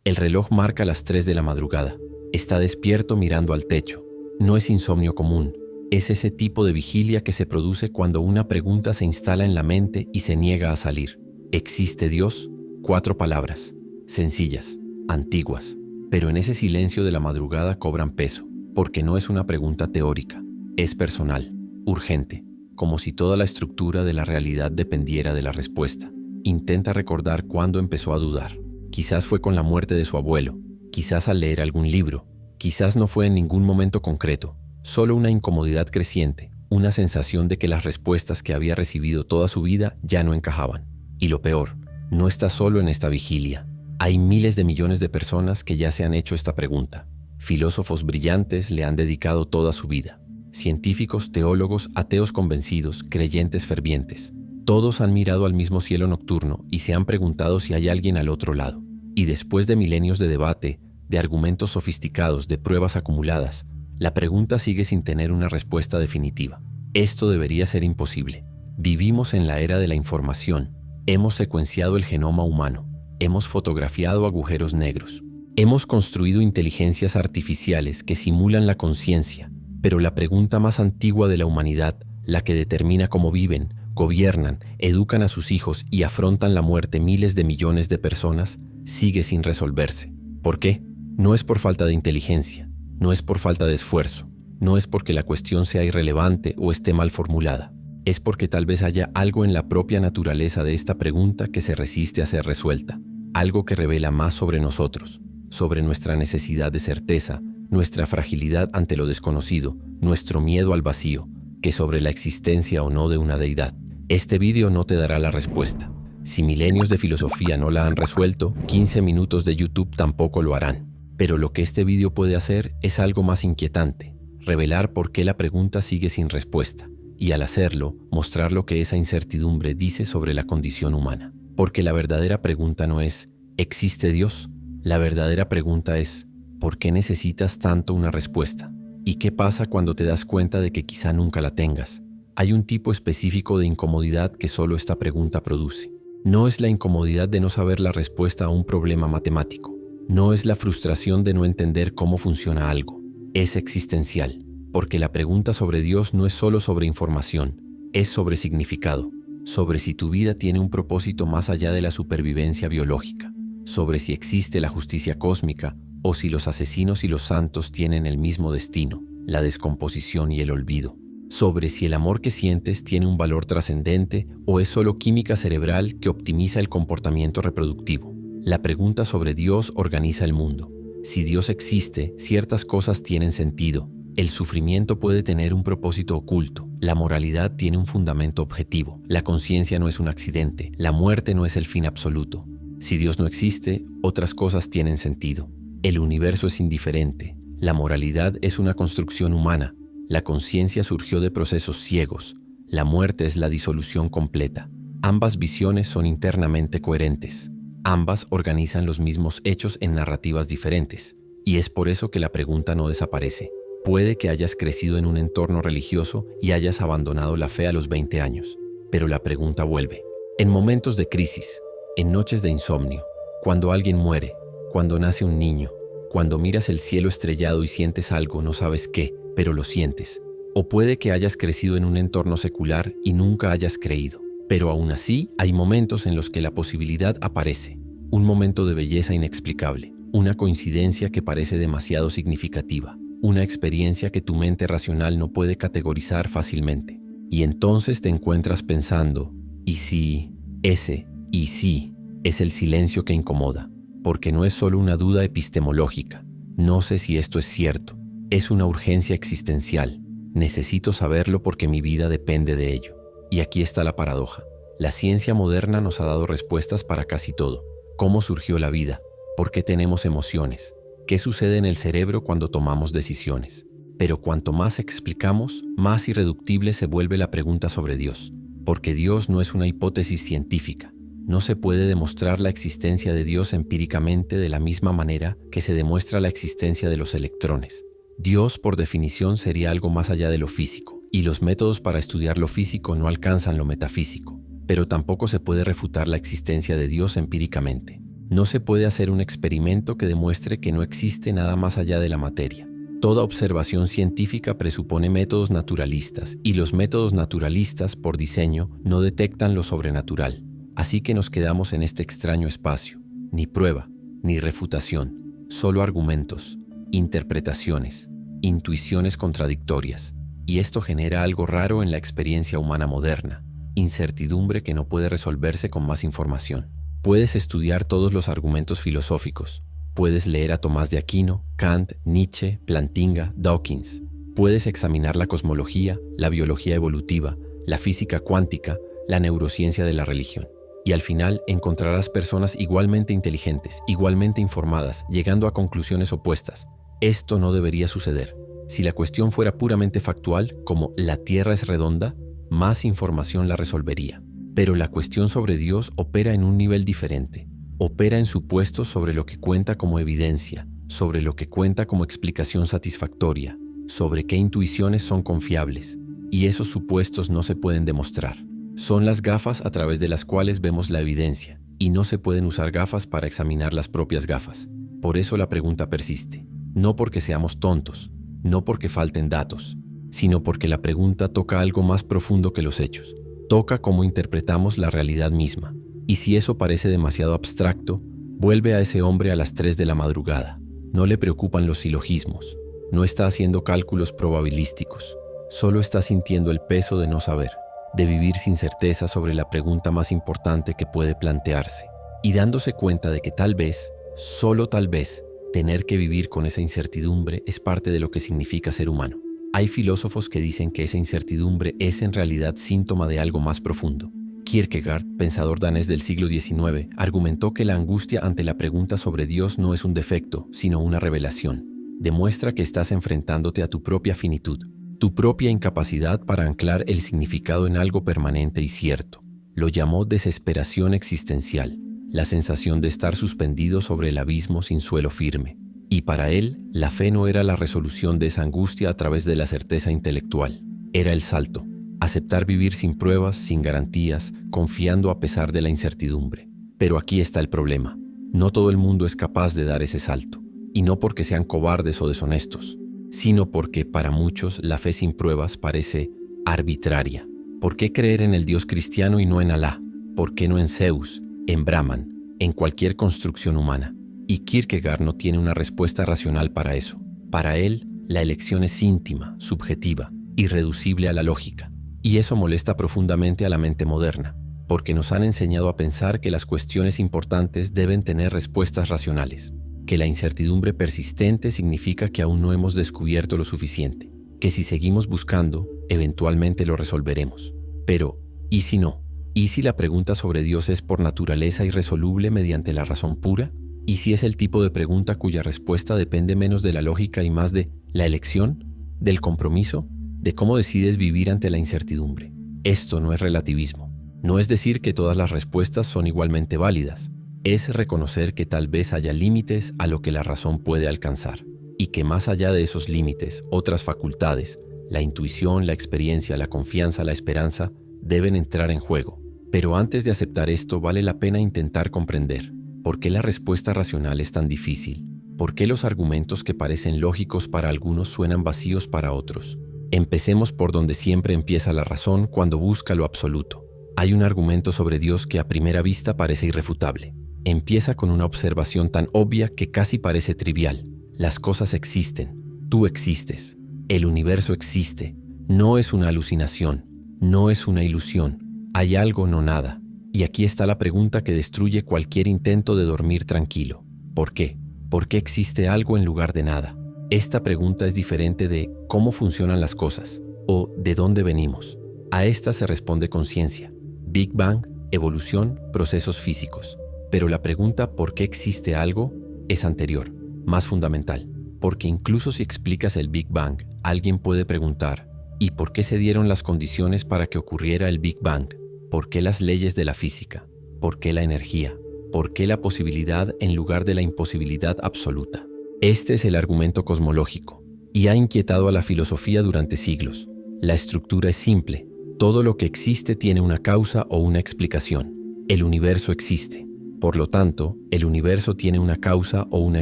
El reloj marca las 3 de la madrugada. Está despierto mirando al techo. No es insomnio común. Es ese tipo de vigilia que se produce cuando una pregunta se instala en la mente y se niega a salir. ¿Existe Dios? 4 palabras, sencillas, antiguas, pero en ese silencio de la madrugada cobran peso, porque no es una pregunta teórica, es personal, urgente, como si toda la estructura de la realidad dependiera de la respuesta. Intenta recordar cuándo empezó a dudar. Quizás fue con la muerte de su abuelo, quizás al leer algún libro, quizás no fue en ningún momento concreto, solo una incomodidad creciente, una sensación de que las respuestas que había recibido toda su vida ya no encajaban. Y lo peor, no está solo en esta vigilia. Hay miles de millones de personas que ya se han hecho esta pregunta. Filósofos brillantes le han dedicado toda su vida. Científicos, teólogos, ateos convencidos, creyentes fervientes. Todos han mirado al mismo cielo nocturno y se han preguntado si hay alguien al otro lado. Y después de milenios de debate, de argumentos sofisticados, de pruebas acumuladas, la pregunta sigue sin tener una respuesta definitiva. Esto debería ser imposible. Vivimos en la era de la información. Hemos secuenciado el genoma humano. Hemos fotografiado agujeros negros. Hemos construido inteligencias artificiales que simulan la conciencia. Pero la pregunta más antigua de la humanidad, la que determina cómo viven, gobiernan, educan a sus hijos y afrontan la muerte miles de millones de personas, sigue sin resolverse. ¿Por qué? No es por falta de inteligencia. No es por falta de esfuerzo, no es porque la cuestión sea irrelevante o esté mal formulada. Es porque tal vez haya algo en la propia naturaleza de esta pregunta que se resiste a ser resuelta. Algo que revela más sobre nosotros, sobre nuestra necesidad de certeza, nuestra fragilidad ante lo desconocido, nuestro miedo al vacío, que sobre la existencia o no de una deidad. Este vídeo no te dará la respuesta. Si milenios de filosofía no la han resuelto, 15 minutos de YouTube tampoco lo harán. Pero lo que este vídeo puede hacer es algo más inquietante, revelar por qué la pregunta sigue sin respuesta, y al hacerlo, mostrar lo que esa incertidumbre dice sobre la condición humana. Porque la verdadera pregunta no es, ¿existe Dios? La verdadera pregunta es, ¿por qué necesitas tanto una respuesta? ¿Y qué pasa cuando te das cuenta de que quizá nunca la tengas? Hay un tipo específico de incomodidad que solo esta pregunta produce. No es la incomodidad de no saber la respuesta a un problema matemático. No es la frustración de no entender cómo funciona algo. Es existencial, porque la pregunta sobre Dios no es solo sobre información, es sobre significado, sobre si tu vida tiene un propósito más allá de la supervivencia biológica, sobre si existe la justicia cósmica o si los asesinos y los santos tienen el mismo destino, la descomposición y el olvido, sobre si el amor que sientes tiene un valor trascendente o es solo química cerebral que optimiza el comportamiento reproductivo. La pregunta sobre Dios organiza el mundo. Si Dios existe, ciertas cosas tienen sentido. El sufrimiento puede tener un propósito oculto. La moralidad tiene un fundamento objetivo. La conciencia no es un accidente. La muerte no es el fin absoluto. Si Dios no existe, otras cosas tienen sentido. El universo es indiferente. La moralidad es una construcción humana. La conciencia surgió de procesos ciegos. La muerte es la disolución completa. Ambas visiones son internamente coherentes. Ambas organizan los mismos hechos en narrativas diferentes, y es por eso que la pregunta no desaparece. Puede que hayas crecido en un entorno religioso y hayas abandonado la fe a los 20 años, pero la pregunta vuelve. En momentos de crisis, en noches de insomnio, cuando alguien muere, cuando nace un niño, cuando miras el cielo estrellado y sientes algo, no sabes qué, pero lo sientes. O puede que hayas crecido en un entorno secular y nunca hayas creído. Pero aún así, hay momentos en los que la posibilidad aparece. Un momento de belleza inexplicable, una coincidencia que parece demasiado significativa, una experiencia que tu mente racional no puede categorizar fácilmente. Y entonces te encuentras pensando, ¿y si? Ese «y si» es el silencio que incomoda, porque no es solo una duda epistemológica. No sé si esto es cierto. Es una urgencia existencial. Necesito saberlo porque mi vida depende de ello. Y aquí está la paradoja. La ciencia moderna nos ha dado respuestas para casi todo. ¿Cómo surgió la vida? ¿Por qué tenemos emociones? ¿Qué sucede en el cerebro cuando tomamos decisiones? Pero cuanto más explicamos, más irreductible se vuelve la pregunta sobre Dios. Porque Dios no es una hipótesis científica. No se puede demostrar la existencia de Dios empíricamente de la misma manera que se demuestra la existencia de los electrones. Dios, por definición, sería algo más allá de lo físico. Y los métodos para estudiar lo físico no alcanzan lo metafísico, pero tampoco se puede refutar la existencia de Dios empíricamente. No se puede hacer un experimento que demuestre que no existe nada más allá de la materia. Toda observación científica presupone métodos naturalistas, y los métodos naturalistas, por diseño, no detectan lo sobrenatural. Así que nos quedamos en este extraño espacio. Ni prueba, ni refutación, solo argumentos, interpretaciones, intuiciones contradictorias. Y esto genera algo raro en la experiencia humana moderna, incertidumbre que no puede resolverse con más información. Puedes estudiar todos los argumentos filosóficos. Puedes leer a Tomás de Aquino, Kant, Nietzsche, Plantinga, Dawkins. Puedes examinar la cosmología, la biología evolutiva, la física cuántica, la neurociencia de la religión. Y al final encontrarás personas igualmente inteligentes, igualmente informadas, llegando a conclusiones opuestas. Esto no debería suceder. Si la cuestión fuera puramente factual, como la Tierra es redonda, más información la resolvería. Pero la cuestión sobre Dios opera en un nivel diferente. Opera en supuestos sobre lo que cuenta como evidencia, sobre lo que cuenta como explicación satisfactoria, sobre qué intuiciones son confiables. Y esos supuestos no se pueden demostrar. Son las gafas a través de las cuales vemos la evidencia, y no se pueden usar gafas para examinar las propias gafas. Por eso la pregunta persiste. No porque seamos tontos, no porque falten datos, sino porque la pregunta toca algo más profundo que los hechos. Toca cómo interpretamos la realidad misma. Y si eso parece demasiado abstracto, vuelve a ese hombre a las 3 de la madrugada. No le preocupan los silogismos. No está haciendo cálculos probabilísticos. Solo está sintiendo el peso de no saber, de vivir sin certeza sobre la pregunta más importante que puede plantearse. Y dándose cuenta de que tal vez, solo tal vez, tener que vivir con esa incertidumbre es parte de lo que significa ser humano. Hay filósofos que dicen que esa incertidumbre es en realidad síntoma de algo más profundo. Kierkegaard, pensador danés del siglo XIX, argumentó que la angustia ante la pregunta sobre Dios no es un defecto, sino una revelación. Demuestra que estás enfrentándote a tu propia finitud, tu propia incapacidad para anclar el significado en algo permanente y cierto. Lo llamó desesperación existencial, la sensación de estar suspendido sobre el abismo sin suelo firme. Y para él, la fe no era la resolución de esa angustia a través de la certeza intelectual, era el salto. Aceptar vivir sin pruebas, sin garantías, confiando a pesar de la incertidumbre. Pero aquí está el problema. No todo el mundo es capaz de dar ese salto. Y no porque sean cobardes o deshonestos, sino porque para muchos la fe sin pruebas parece arbitraria. ¿Por qué creer en el Dios cristiano y no en Alá? ¿Por qué no en Zeus, en Brahman, en cualquier construcción humana? Y Kierkegaard no tiene una respuesta racional para eso. Para él, la elección es íntima, subjetiva, irreducible a la lógica. Y eso molesta profundamente a la mente moderna, porque nos han enseñado a pensar que las cuestiones importantes deben tener respuestas racionales, que la incertidumbre persistente significa que aún no hemos descubierto lo suficiente, que si seguimos buscando, eventualmente lo resolveremos. Pero, ¿y si no? ¿Y si la pregunta sobre Dios es por naturaleza irresoluble mediante la razón pura? ¿Y si es el tipo de pregunta cuya respuesta depende menos de la lógica y más de la elección, del compromiso, de cómo decides vivir ante la incertidumbre? Esto no es relativismo. No es decir que todas las respuestas son igualmente válidas. Es reconocer que tal vez haya límites a lo que la razón puede alcanzar, y que más allá de esos límites, otras facultades, la intuición, la experiencia, la confianza, la esperanza, deben entrar en juego. Pero antes de aceptar esto, vale la pena intentar comprender por qué la respuesta racional es tan difícil, por qué los argumentos que parecen lógicos para algunos suenan vacíos para otros. Empecemos por donde siempre empieza la razón cuando busca lo absoluto. Hay un argumento sobre Dios que a primera vista parece irrefutable. Empieza con una observación tan obvia que casi parece trivial. Las cosas existen, tú existes, el universo existe, no es una alucinación, no es una ilusión, hay algo, no nada. Y aquí está la pregunta que destruye cualquier intento de dormir tranquilo. ¿Por qué? ¿Por qué existe algo en lugar de nada? Esta pregunta es diferente de cómo funcionan las cosas o de dónde venimos. A esta se responde con ciencia, Big Bang, evolución, procesos físicos. Pero la pregunta ¿por qué existe algo? Es anterior, más fundamental. Porque incluso si explicas el Big Bang, alguien puede preguntar ¿y por qué se dieron las condiciones para que ocurriera el Big Bang? ¿Por qué las leyes de la física? ¿Por qué la energía? ¿Por qué la posibilidad en lugar de la imposibilidad absoluta? Este es el argumento cosmológico, y ha inquietado a la filosofía durante siglos. La estructura es simple. Todo lo que existe tiene una causa o una explicación. El universo existe. Por lo tanto, el universo tiene una causa o una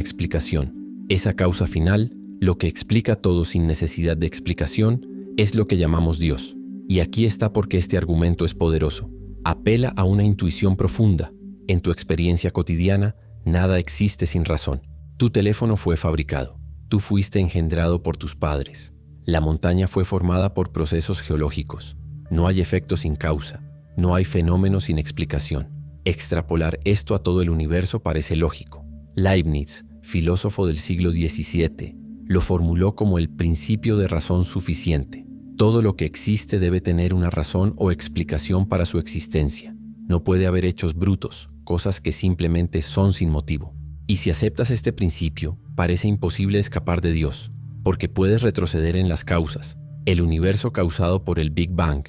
explicación. Esa causa final, lo que explica todo sin necesidad de explicación, es lo que llamamos Dios. Y aquí está porque este argumento es poderoso. Apela a una intuición profunda. En tu experiencia cotidiana, nada existe sin razón. Tu teléfono fue fabricado. Tú fuiste engendrado por tus padres. La montaña fue formada por procesos geológicos. No hay efecto sin causa. No hay fenómeno sin explicación. Extrapolar esto a todo el universo parece lógico. Leibniz, filósofo del siglo XVII, lo formuló como el principio de razón suficiente. Todo lo que existe debe tener una razón o explicación para su existencia. No puede haber hechos brutos, cosas que simplemente son sin motivo. Y si aceptas este principio, parece imposible escapar de Dios, porque puedes retroceder en las causas. El universo causado por el Big Bang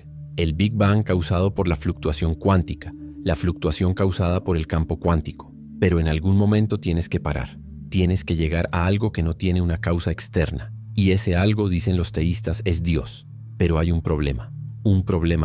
causado por la fluctuación cuántica, la fluctuación causada por el campo cuántico. Pero en algún momento tienes que parar. Tienes que llegar a algo que no tiene una causa externa. Y ese algo, dicen los teístas, es Dios. Pero hay un problema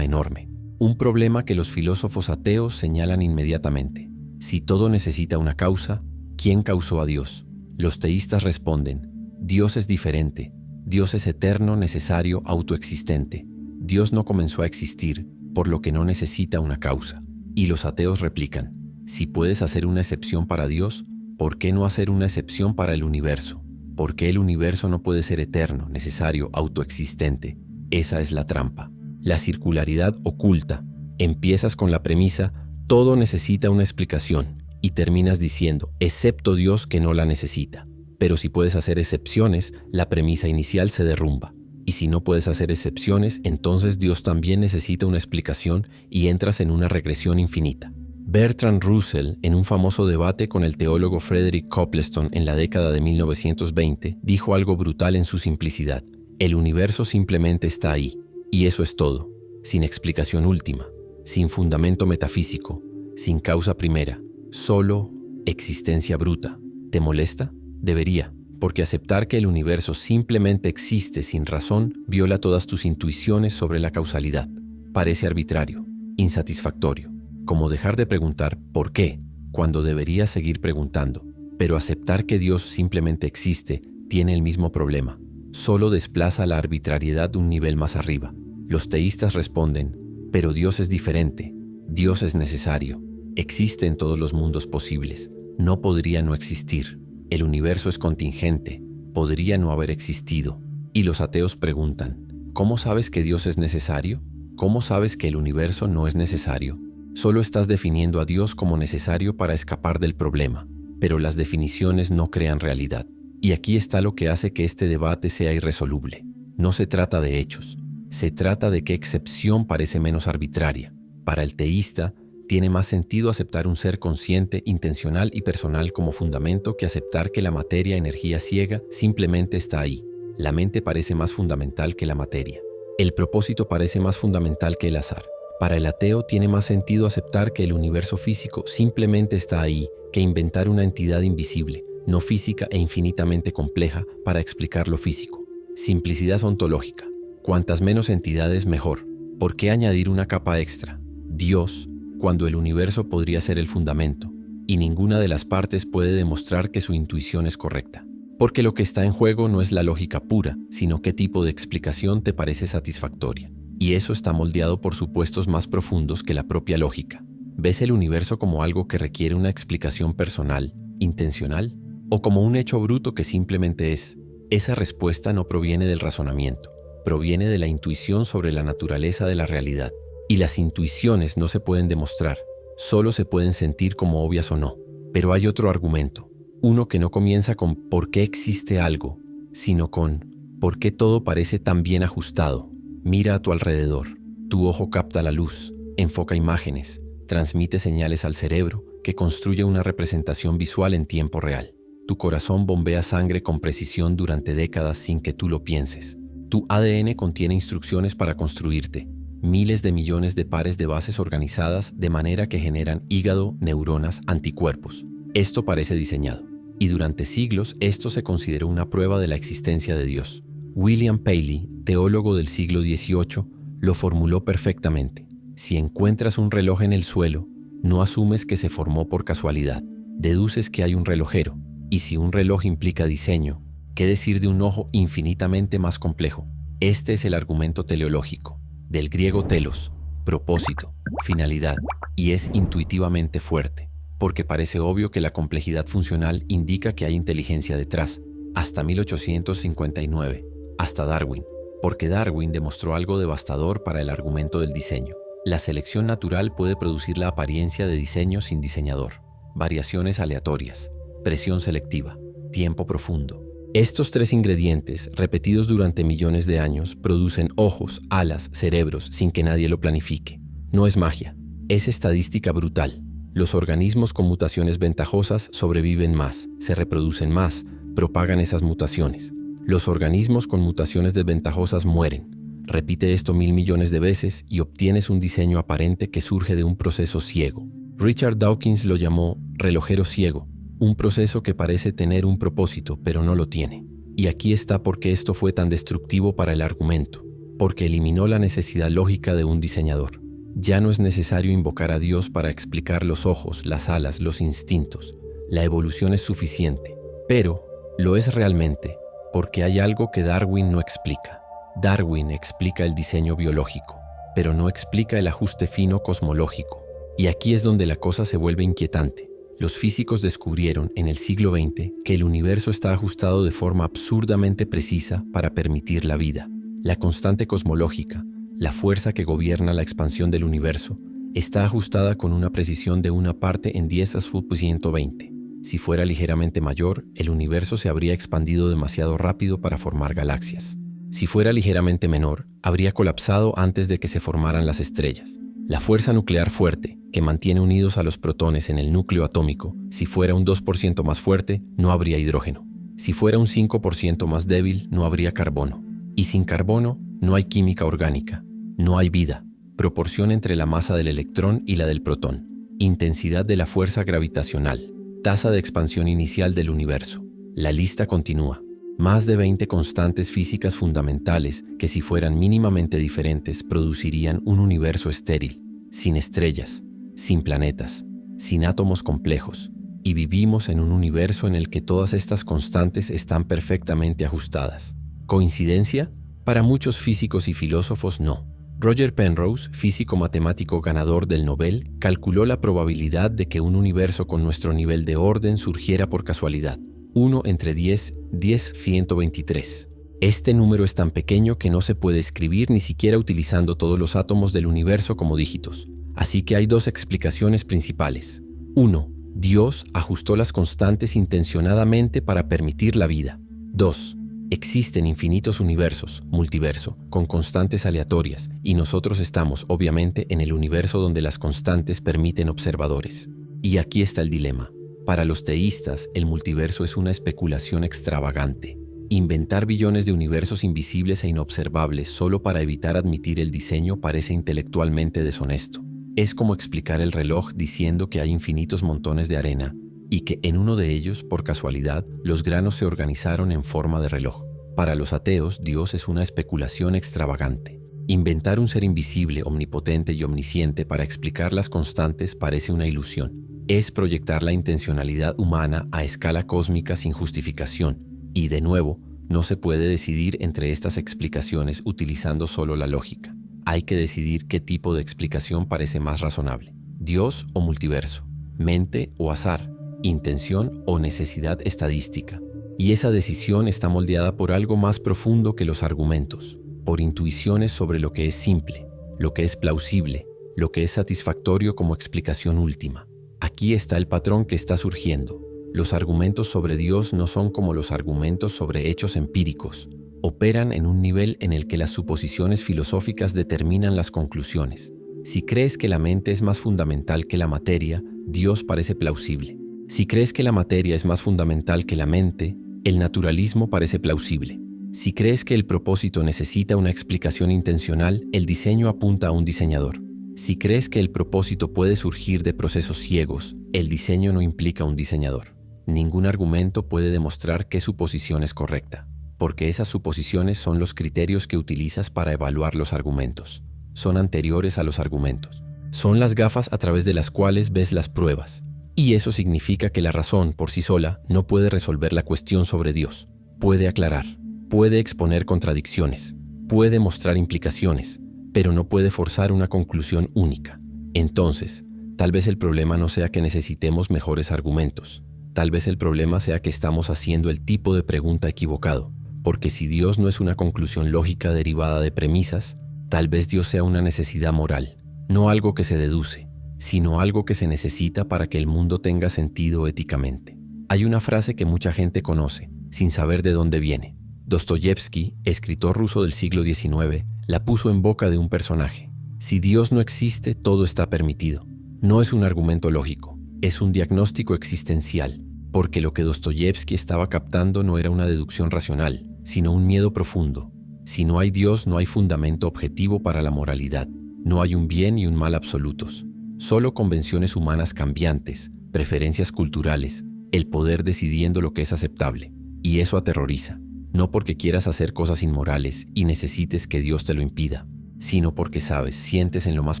enorme. Un problema que los filósofos ateos señalan inmediatamente. Si todo necesita una causa, ¿quién causó a Dios? Los teístas responden, Dios es diferente. Dios es eterno, necesario, autoexistente. Dios no comenzó a existir, por lo que no necesita una causa. Y los ateos replican, si puedes hacer una excepción para Dios, ¿por qué no hacer una excepción para el universo? ¿Por qué el universo no puede ser eterno, necesario, autoexistente? Esa es la trampa. La circularidad oculta. Empiezas con la premisa, todo necesita una explicación, y terminas diciendo, excepto Dios que no la necesita. Pero si puedes hacer excepciones, la premisa inicial se derrumba. Y si no puedes hacer excepciones, entonces Dios también necesita una explicación y entras en una regresión infinita. Bertrand Russell, en un famoso debate con el teólogo Frederick Copleston en la década de 1920, dijo algo brutal en su simplicidad. El universo simplemente está ahí, y eso es todo, sin explicación última, sin fundamento metafísico, sin causa primera, solo existencia bruta. ¿Te molesta? Debería, porque aceptar que el universo simplemente existe sin razón viola todas tus intuiciones sobre la causalidad. Parece arbitrario, insatisfactorio, como dejar de preguntar ¿por qué?, cuando deberías seguir preguntando. Pero aceptar que Dios simplemente existe tiene el mismo problema. Solo desplaza la arbitrariedad un nivel más arriba. Los teístas responden, pero Dios es diferente, Dios es necesario, existe en todos los mundos posibles, no podría no existir, el universo es contingente, podría no haber existido. Y los ateos preguntan, ¿cómo sabes que Dios es necesario? ¿Cómo sabes que el universo no es necesario? Solo estás definiendo a Dios como necesario para escapar del problema, pero las definiciones no crean realidad. Y aquí está lo que hace que este debate sea irresoluble. No se trata de hechos, se trata de qué excepción parece menos arbitraria. Para el teísta, tiene más sentido aceptar un ser consciente, intencional y personal como fundamento que aceptar que la materia, energía ciega, simplemente está ahí. La mente parece más fundamental que la materia. El propósito parece más fundamental que el azar. Para el ateo tiene más sentido aceptar que el universo físico simplemente está ahí que inventar una entidad invisible, no física e infinitamente compleja para explicar lo físico. Simplicidad ontológica. Cuantas menos entidades mejor. ¿Por qué añadir una capa extra? Dios, cuando el universo podría ser el fundamento, y ninguna de las partes puede demostrar que su intuición es correcta. Porque lo que está en juego no es la lógica pura, sino qué tipo de explicación te parece satisfactoria. Y eso está moldeado por supuestos más profundos que la propia lógica. ¿Ves el universo como algo que requiere una explicación personal, intencional? ¿O como un hecho bruto que simplemente es? Esa respuesta no proviene del razonamiento, proviene de la intuición sobre la naturaleza de la realidad. Y las intuiciones no se pueden demostrar, solo se pueden sentir como obvias o no. Pero hay otro argumento, uno que no comienza con ¿por qué existe algo?, sino con ¿por qué todo parece tan bien ajustado? Mira a tu alrededor, tu ojo capta la luz, enfoca imágenes, transmite señales al cerebro que construye una representación visual en tiempo real. Tu corazón bombea sangre con precisión durante décadas sin que tú lo pienses. Tu ADN contiene instrucciones para construirte, miles de millones de pares de bases organizadas de manera que generan hígado, neuronas, anticuerpos. Esto parece diseñado. Y durante siglos esto se consideró una prueba de la existencia de Dios. William Paley, teólogo del siglo XVIII, lo formuló perfectamente. Si encuentras un reloj en el suelo, No asumes que se formó por casualidad. Deduces que hay un relojero. Y si un reloj implica diseño, ¿qué decir de un ojo infinitamente más complejo? Este es el argumento teleológico, del griego telos, propósito, finalidad, y es intuitivamente fuerte, porque parece obvio que la complejidad funcional indica que hay inteligencia detrás, hasta 1859, hasta Darwin, porque Darwin demostró algo devastador para el argumento del diseño. La selección natural puede producir la apariencia de diseño sin diseñador, variaciones aleatorias, presión selectiva, tiempo profundo. Estos tres ingredientes, repetidos durante millones de años, producen ojos, alas, cerebros, sin que nadie lo planifique. No es magia, es estadística brutal. Los organismos con mutaciones ventajosas sobreviven más, se reproducen más, propagan esas mutaciones. Los organismos con mutaciones desventajosas mueren. Repite esto 1.000 millones de veces y obtienes un diseño aparente que surge de un proceso ciego. Richard Dawkins lo llamó relojero ciego, un proceso que parece tener un propósito, pero no lo tiene. Y aquí está por qué esto fue tan destructivo para el argumento, porque eliminó la necesidad lógica de un diseñador. Ya no es necesario invocar a Dios para explicar los ojos, las alas, los instintos. La evolución es suficiente, pero lo es realmente, porque hay algo que Darwin no explica. Darwin explica el diseño biológico, pero no explica el ajuste fino cosmológico. Y aquí es donde la cosa se vuelve inquietante. Los físicos descubrieron en el siglo XX que el universo está ajustado de forma absurdamente precisa para permitir la vida. La constante cosmológica, la fuerza que gobierna la expansión del universo, está ajustada con una precisión de 1 parte en 10⁻120. Si fuera ligeramente mayor, el universo se habría expandido demasiado rápido para formar galaxias. Si fuera ligeramente menor, habría colapsado antes de que se formaran las estrellas. La fuerza nuclear fuerte, que mantiene unidos a los protones en el núcleo atómico, si fuera un 2% más fuerte, no habría hidrógeno. Si fuera un 5% más débil, no habría carbono. Y sin carbono, no hay química orgánica. No hay vida. Proporción entre la masa del electrón y la del protón. Intensidad de la fuerza gravitacional. Tasa de expansión inicial del universo. La lista continúa. Más de 20 constantes físicas fundamentales que, si fueran mínimamente diferentes, producirían un universo estéril, sin estrellas, sin planetas, sin átomos complejos. Y vivimos en un universo en el que todas estas constantes están perfectamente ajustadas. ¿Coincidencia? Para muchos físicos y filósofos, no. Roger Penrose, físico matemático ganador del Nobel, calculó la probabilidad de que un universo con nuestro nivel de orden surgiera por casualidad. 1 entre 10, 10⁻123. Este número es tan pequeño que no se puede escribir ni siquiera utilizando todos los átomos del universo como dígitos. Así que hay dos explicaciones principales. 1. Dios ajustó las constantes intencionadamente para permitir la vida. 2. Existen infinitos universos, multiverso, con constantes aleatorias, y nosotros estamos, obviamente, en el universo donde las constantes permiten observadores. Y aquí está el dilema. Para los teístas, el multiverso es una especulación extravagante. Inventar billones de universos invisibles e inobservables solo para evitar admitir el diseño parece intelectualmente deshonesto. Es como explicar el reloj diciendo que hay infinitos montones de arena y que en uno de ellos, por casualidad, los granos se organizaron en forma de reloj. Para los ateos, Dios es una especulación extravagante. Inventar un ser invisible, omnipotente y omnisciente para explicar las constantes parece una ilusión. Es proyectar la intencionalidad humana a escala cósmica sin justificación. Y, de nuevo, no se puede decidir entre estas explicaciones utilizando solo la lógica. Hay que decidir qué tipo de explicación parece más razonable. Dios o multiverso, mente o azar, intención o necesidad estadística. Y esa decisión está moldeada por algo más profundo que los argumentos, por intuiciones sobre lo que es simple, lo que es plausible, lo que es satisfactorio como explicación última. Aquí está el patrón que está surgiendo. Los argumentos sobre Dios no son como los argumentos sobre hechos empíricos. Operan en un nivel en el que las suposiciones filosóficas determinan las conclusiones. Si crees que la mente es más fundamental que la materia, Dios parece plausible. Si crees que la materia es más fundamental que la mente, el naturalismo parece plausible. Si crees que el propósito necesita una explicación intencional, el diseño apunta a un diseñador. Si crees que el propósito puede surgir de procesos ciegos, el diseño no implica un diseñador. Ningún argumento puede demostrar qué suposición es correcta, porque esas suposiciones son los criterios que utilizas para evaluar los argumentos. Son anteriores a los argumentos. Son las gafas a través de las cuales ves las pruebas. Y eso significa que la razón por sí sola no puede resolver la cuestión sobre Dios. Puede aclarar, puede exponer contradicciones, puede mostrar implicaciones, pero no puede forzar una conclusión única. Entonces, tal vez el problema no sea que necesitemos mejores argumentos. Tal vez el problema sea que estamos haciendo el tipo de pregunta equivocado. Porque si Dios no es una conclusión lógica derivada de premisas, tal vez Dios sea una necesidad moral, no algo que se deduce, sino algo que se necesita para que el mundo tenga sentido éticamente. Hay una frase que mucha gente conoce, sin saber de dónde viene. Dostoyevsky, escritor ruso del siglo XIX, la puso en boca de un personaje. Si Dios no existe, todo está permitido. No es un argumento lógico, es un diagnóstico existencial, porque lo que Dostoyevsky estaba captando no era una deducción racional, sino un miedo profundo. Si no hay Dios, no hay fundamento objetivo para la moralidad. No hay un bien y un mal absolutos. Solo convenciones humanas cambiantes, preferencias culturales, el poder decidiendo lo que es aceptable. Y eso aterroriza. No porque quieras hacer cosas inmorales y necesites que Dios te lo impida, sino porque sientes en lo más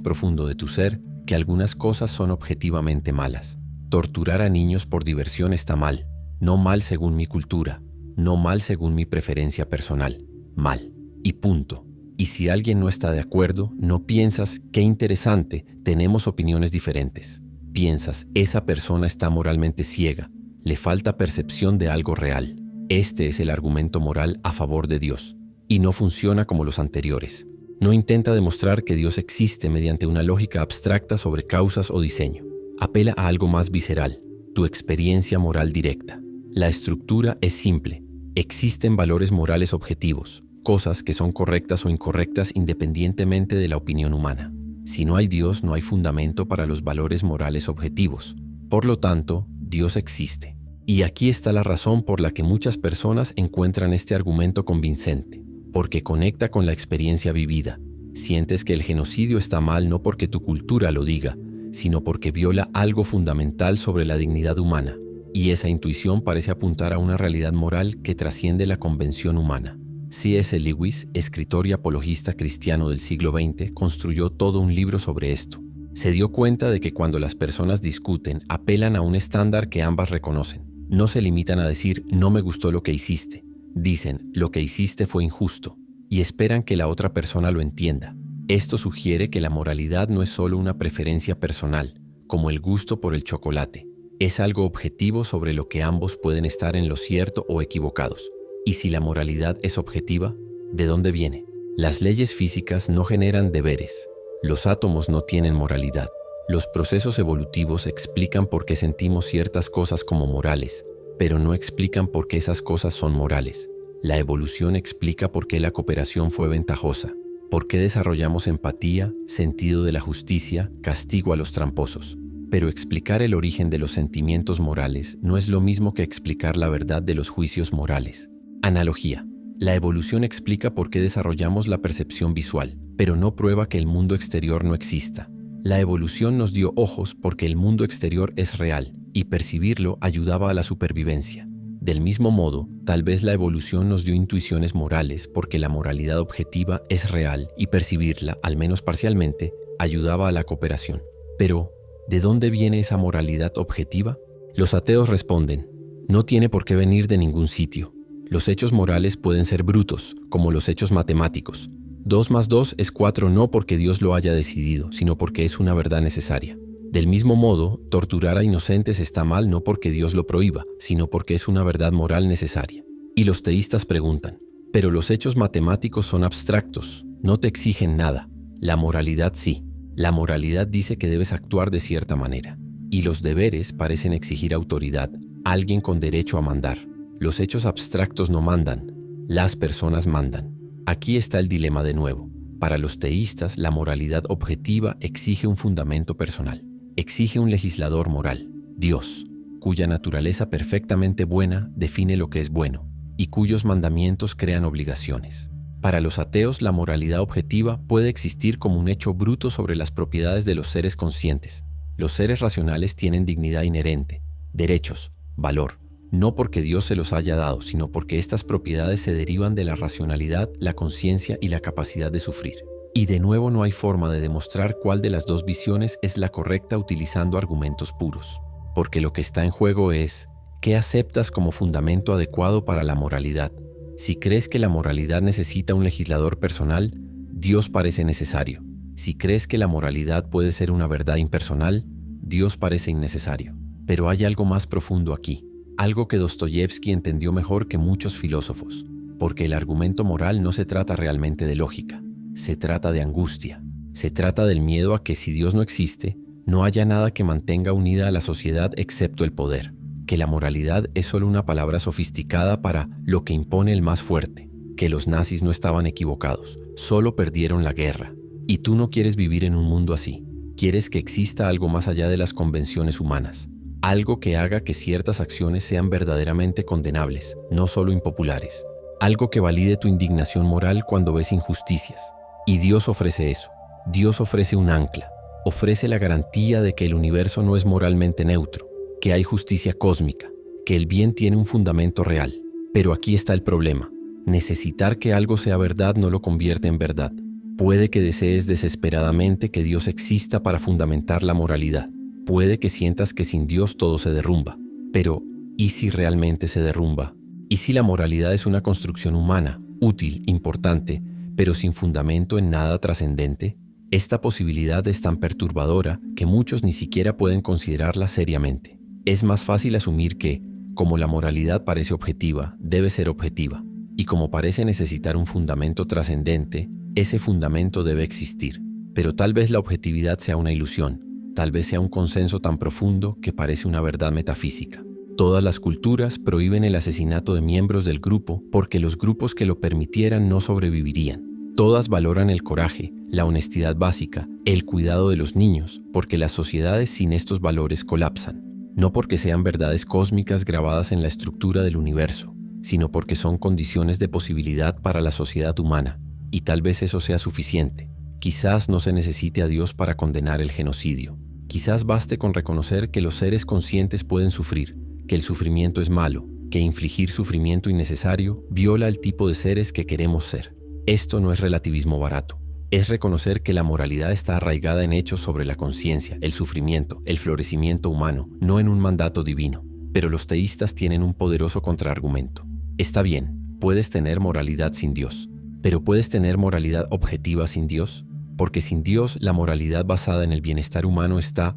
profundo de tu ser que algunas cosas son objetivamente malas. Torturar a niños por diversión está mal. No mal según mi cultura. No mal según mi preferencia personal. Mal. Y punto. Y si alguien no está de acuerdo, no piensas, qué interesante, tenemos opiniones diferentes. Piensas, esa persona está moralmente ciega, le falta percepción de algo real. Este es el argumento moral a favor de Dios. Y no funciona como los anteriores. No intenta demostrar que Dios existe mediante una lógica abstracta sobre causas o diseño. Apela a algo más visceral, tu experiencia moral directa. La estructura es simple. Existen valores morales objetivos, cosas que son correctas o incorrectas independientemente de la opinión humana. Si no hay Dios, no hay fundamento para los valores morales objetivos. Por lo tanto, Dios existe. Y aquí está la razón por la que muchas personas encuentran este argumento convincente, porque conecta con la experiencia vivida. Sientes que el genocidio está mal no porque tu cultura lo diga, sino porque viola algo fundamental sobre la dignidad humana. Y esa intuición parece apuntar a una realidad moral que trasciende la convención humana. C.S. Lewis, escritor y apologista cristiano del siglo XX, construyó todo un libro sobre esto. Se dio cuenta de que cuando las personas discuten, apelan a un estándar que ambas reconocen. No se limitan a decir, no me gustó lo que hiciste. Dicen, lo que hiciste fue injusto. Y esperan que la otra persona lo entienda. Esto sugiere que la moralidad no es solo una preferencia personal, como el gusto por el chocolate. Es algo objetivo sobre lo que ambos pueden estar en lo cierto o equivocados. Y si la moralidad es objetiva, ¿de dónde viene? Las leyes físicas no generan deberes. Los átomos no tienen moralidad. Los procesos evolutivos explican por qué sentimos ciertas cosas como morales, pero no explican por qué esas cosas son morales. La evolución explica por qué la cooperación fue ventajosa, por qué desarrollamos empatía, sentido de la justicia, castigo a los tramposos. Pero explicar el origen de los sentimientos morales no es lo mismo que explicar la verdad de los juicios morales. Analogía. La evolución explica por qué desarrollamos la percepción visual, pero no prueba que el mundo exterior no exista. La evolución nos dio ojos porque el mundo exterior es real y percibirlo ayudaba a la supervivencia. Del mismo modo, tal vez la evolución nos dio intuiciones morales porque la moralidad objetiva es real y percibirla, al menos parcialmente, ayudaba a la cooperación. Pero, ¿de dónde viene esa moralidad objetiva? Los ateos responden, no tiene por qué venir de ningún sitio. Los hechos morales pueden ser brutos, como los hechos matemáticos. 2 más 2 es 4 no porque Dios lo haya decidido, sino porque es una verdad necesaria. Del mismo modo, torturar a inocentes está mal no porque Dios lo prohíba, sino porque es una verdad moral necesaria. Y los teístas preguntan, pero los hechos matemáticos son abstractos, no te exigen nada. La moralidad sí. La moralidad dice que debes actuar de cierta manera. Y los deberes parecen exigir autoridad, alguien con derecho a mandar. Los hechos abstractos no mandan, las personas mandan. Aquí está el dilema de nuevo. Para los teístas, la moralidad objetiva exige un fundamento personal. Exige un legislador moral, Dios, cuya naturaleza perfectamente buena define lo que es bueno y cuyos mandamientos crean obligaciones. Para los ateos, la moralidad objetiva puede existir como un hecho bruto sobre las propiedades de los seres conscientes. Los seres racionales tienen dignidad inherente, derechos, valor. No porque Dios se los haya dado, sino porque estas propiedades se derivan de la racionalidad, la conciencia y la capacidad de sufrir. Y de nuevo no hay forma de demostrar cuál de las dos visiones es la correcta utilizando argumentos puros. Porque lo que está en juego es, ¿qué aceptas como fundamento adecuado para la moralidad? Si crees que la moralidad necesita un legislador personal, Dios parece necesario. Si crees que la moralidad puede ser una verdad impersonal, Dios parece innecesario. Pero hay algo más profundo aquí, algo que Dostoyevsky entendió mejor que muchos filósofos, porque el argumento moral no se trata realmente de lógica, se trata de angustia, se trata del miedo a que si Dios no existe, no haya nada que mantenga unida a la sociedad excepto el poder, que la moralidad es solo una palabra sofisticada para lo que impone el más fuerte, que los nazis no estaban equivocados, solo perdieron la guerra. Y tú no quieres vivir en un mundo así, quieres que exista algo más allá de las convenciones humanas, algo que haga que ciertas acciones sean verdaderamente condenables, no solo impopulares, algo que valide tu indignación moral cuando ves injusticias. Y Dios ofrece eso, Dios ofrece un ancla, ofrece la garantía de que el universo no es moralmente neutro, que hay justicia cósmica, que el bien tiene un fundamento real. Pero aquí está el problema. Necesitar que algo sea verdad no lo convierte en verdad. Puede que desees desesperadamente que Dios exista para fundamentar la moralidad. Puede que sientas que sin Dios todo se derrumba. Pero, ¿y si realmente se derrumba? ¿Y si la moralidad es una construcción humana, útil, importante, pero sin fundamento en nada trascendente? Esta posibilidad es tan perturbadora que muchos ni siquiera pueden considerarla seriamente. Es más fácil asumir que, como la moralidad parece objetiva, debe ser objetiva. Y como parece necesitar un fundamento trascendente, ese fundamento debe existir. Pero tal vez la objetividad sea una ilusión, tal vez sea un consenso tan profundo que parece una verdad metafísica. Todas las culturas prohíben el asesinato de miembros del grupo porque los grupos que lo permitieran no sobrevivirían. Todas valoran el coraje, la honestidad básica, el cuidado de los niños, porque las sociedades sin estos valores colapsan. No porque sean verdades cósmicas grabadas en la estructura del universo, sino porque son condiciones de posibilidad para la sociedad humana. Y tal vez eso sea suficiente. Quizás no se necesite a Dios para condenar el genocidio. Quizás baste con reconocer que los seres conscientes pueden sufrir, que el sufrimiento es malo, que infligir sufrimiento innecesario viola el tipo de seres que queremos ser. Esto no es relativismo barato. Es reconocer que la moralidad está arraigada en hechos sobre la conciencia, el sufrimiento, el florecimiento humano, no en un mandato divino. Pero los teístas tienen un poderoso contraargumento. Está bien, puedes tener moralidad sin Dios. Pero ¿puedes tener moralidad objetiva sin Dios? Porque sin Dios, la moralidad basada en el bienestar humano está,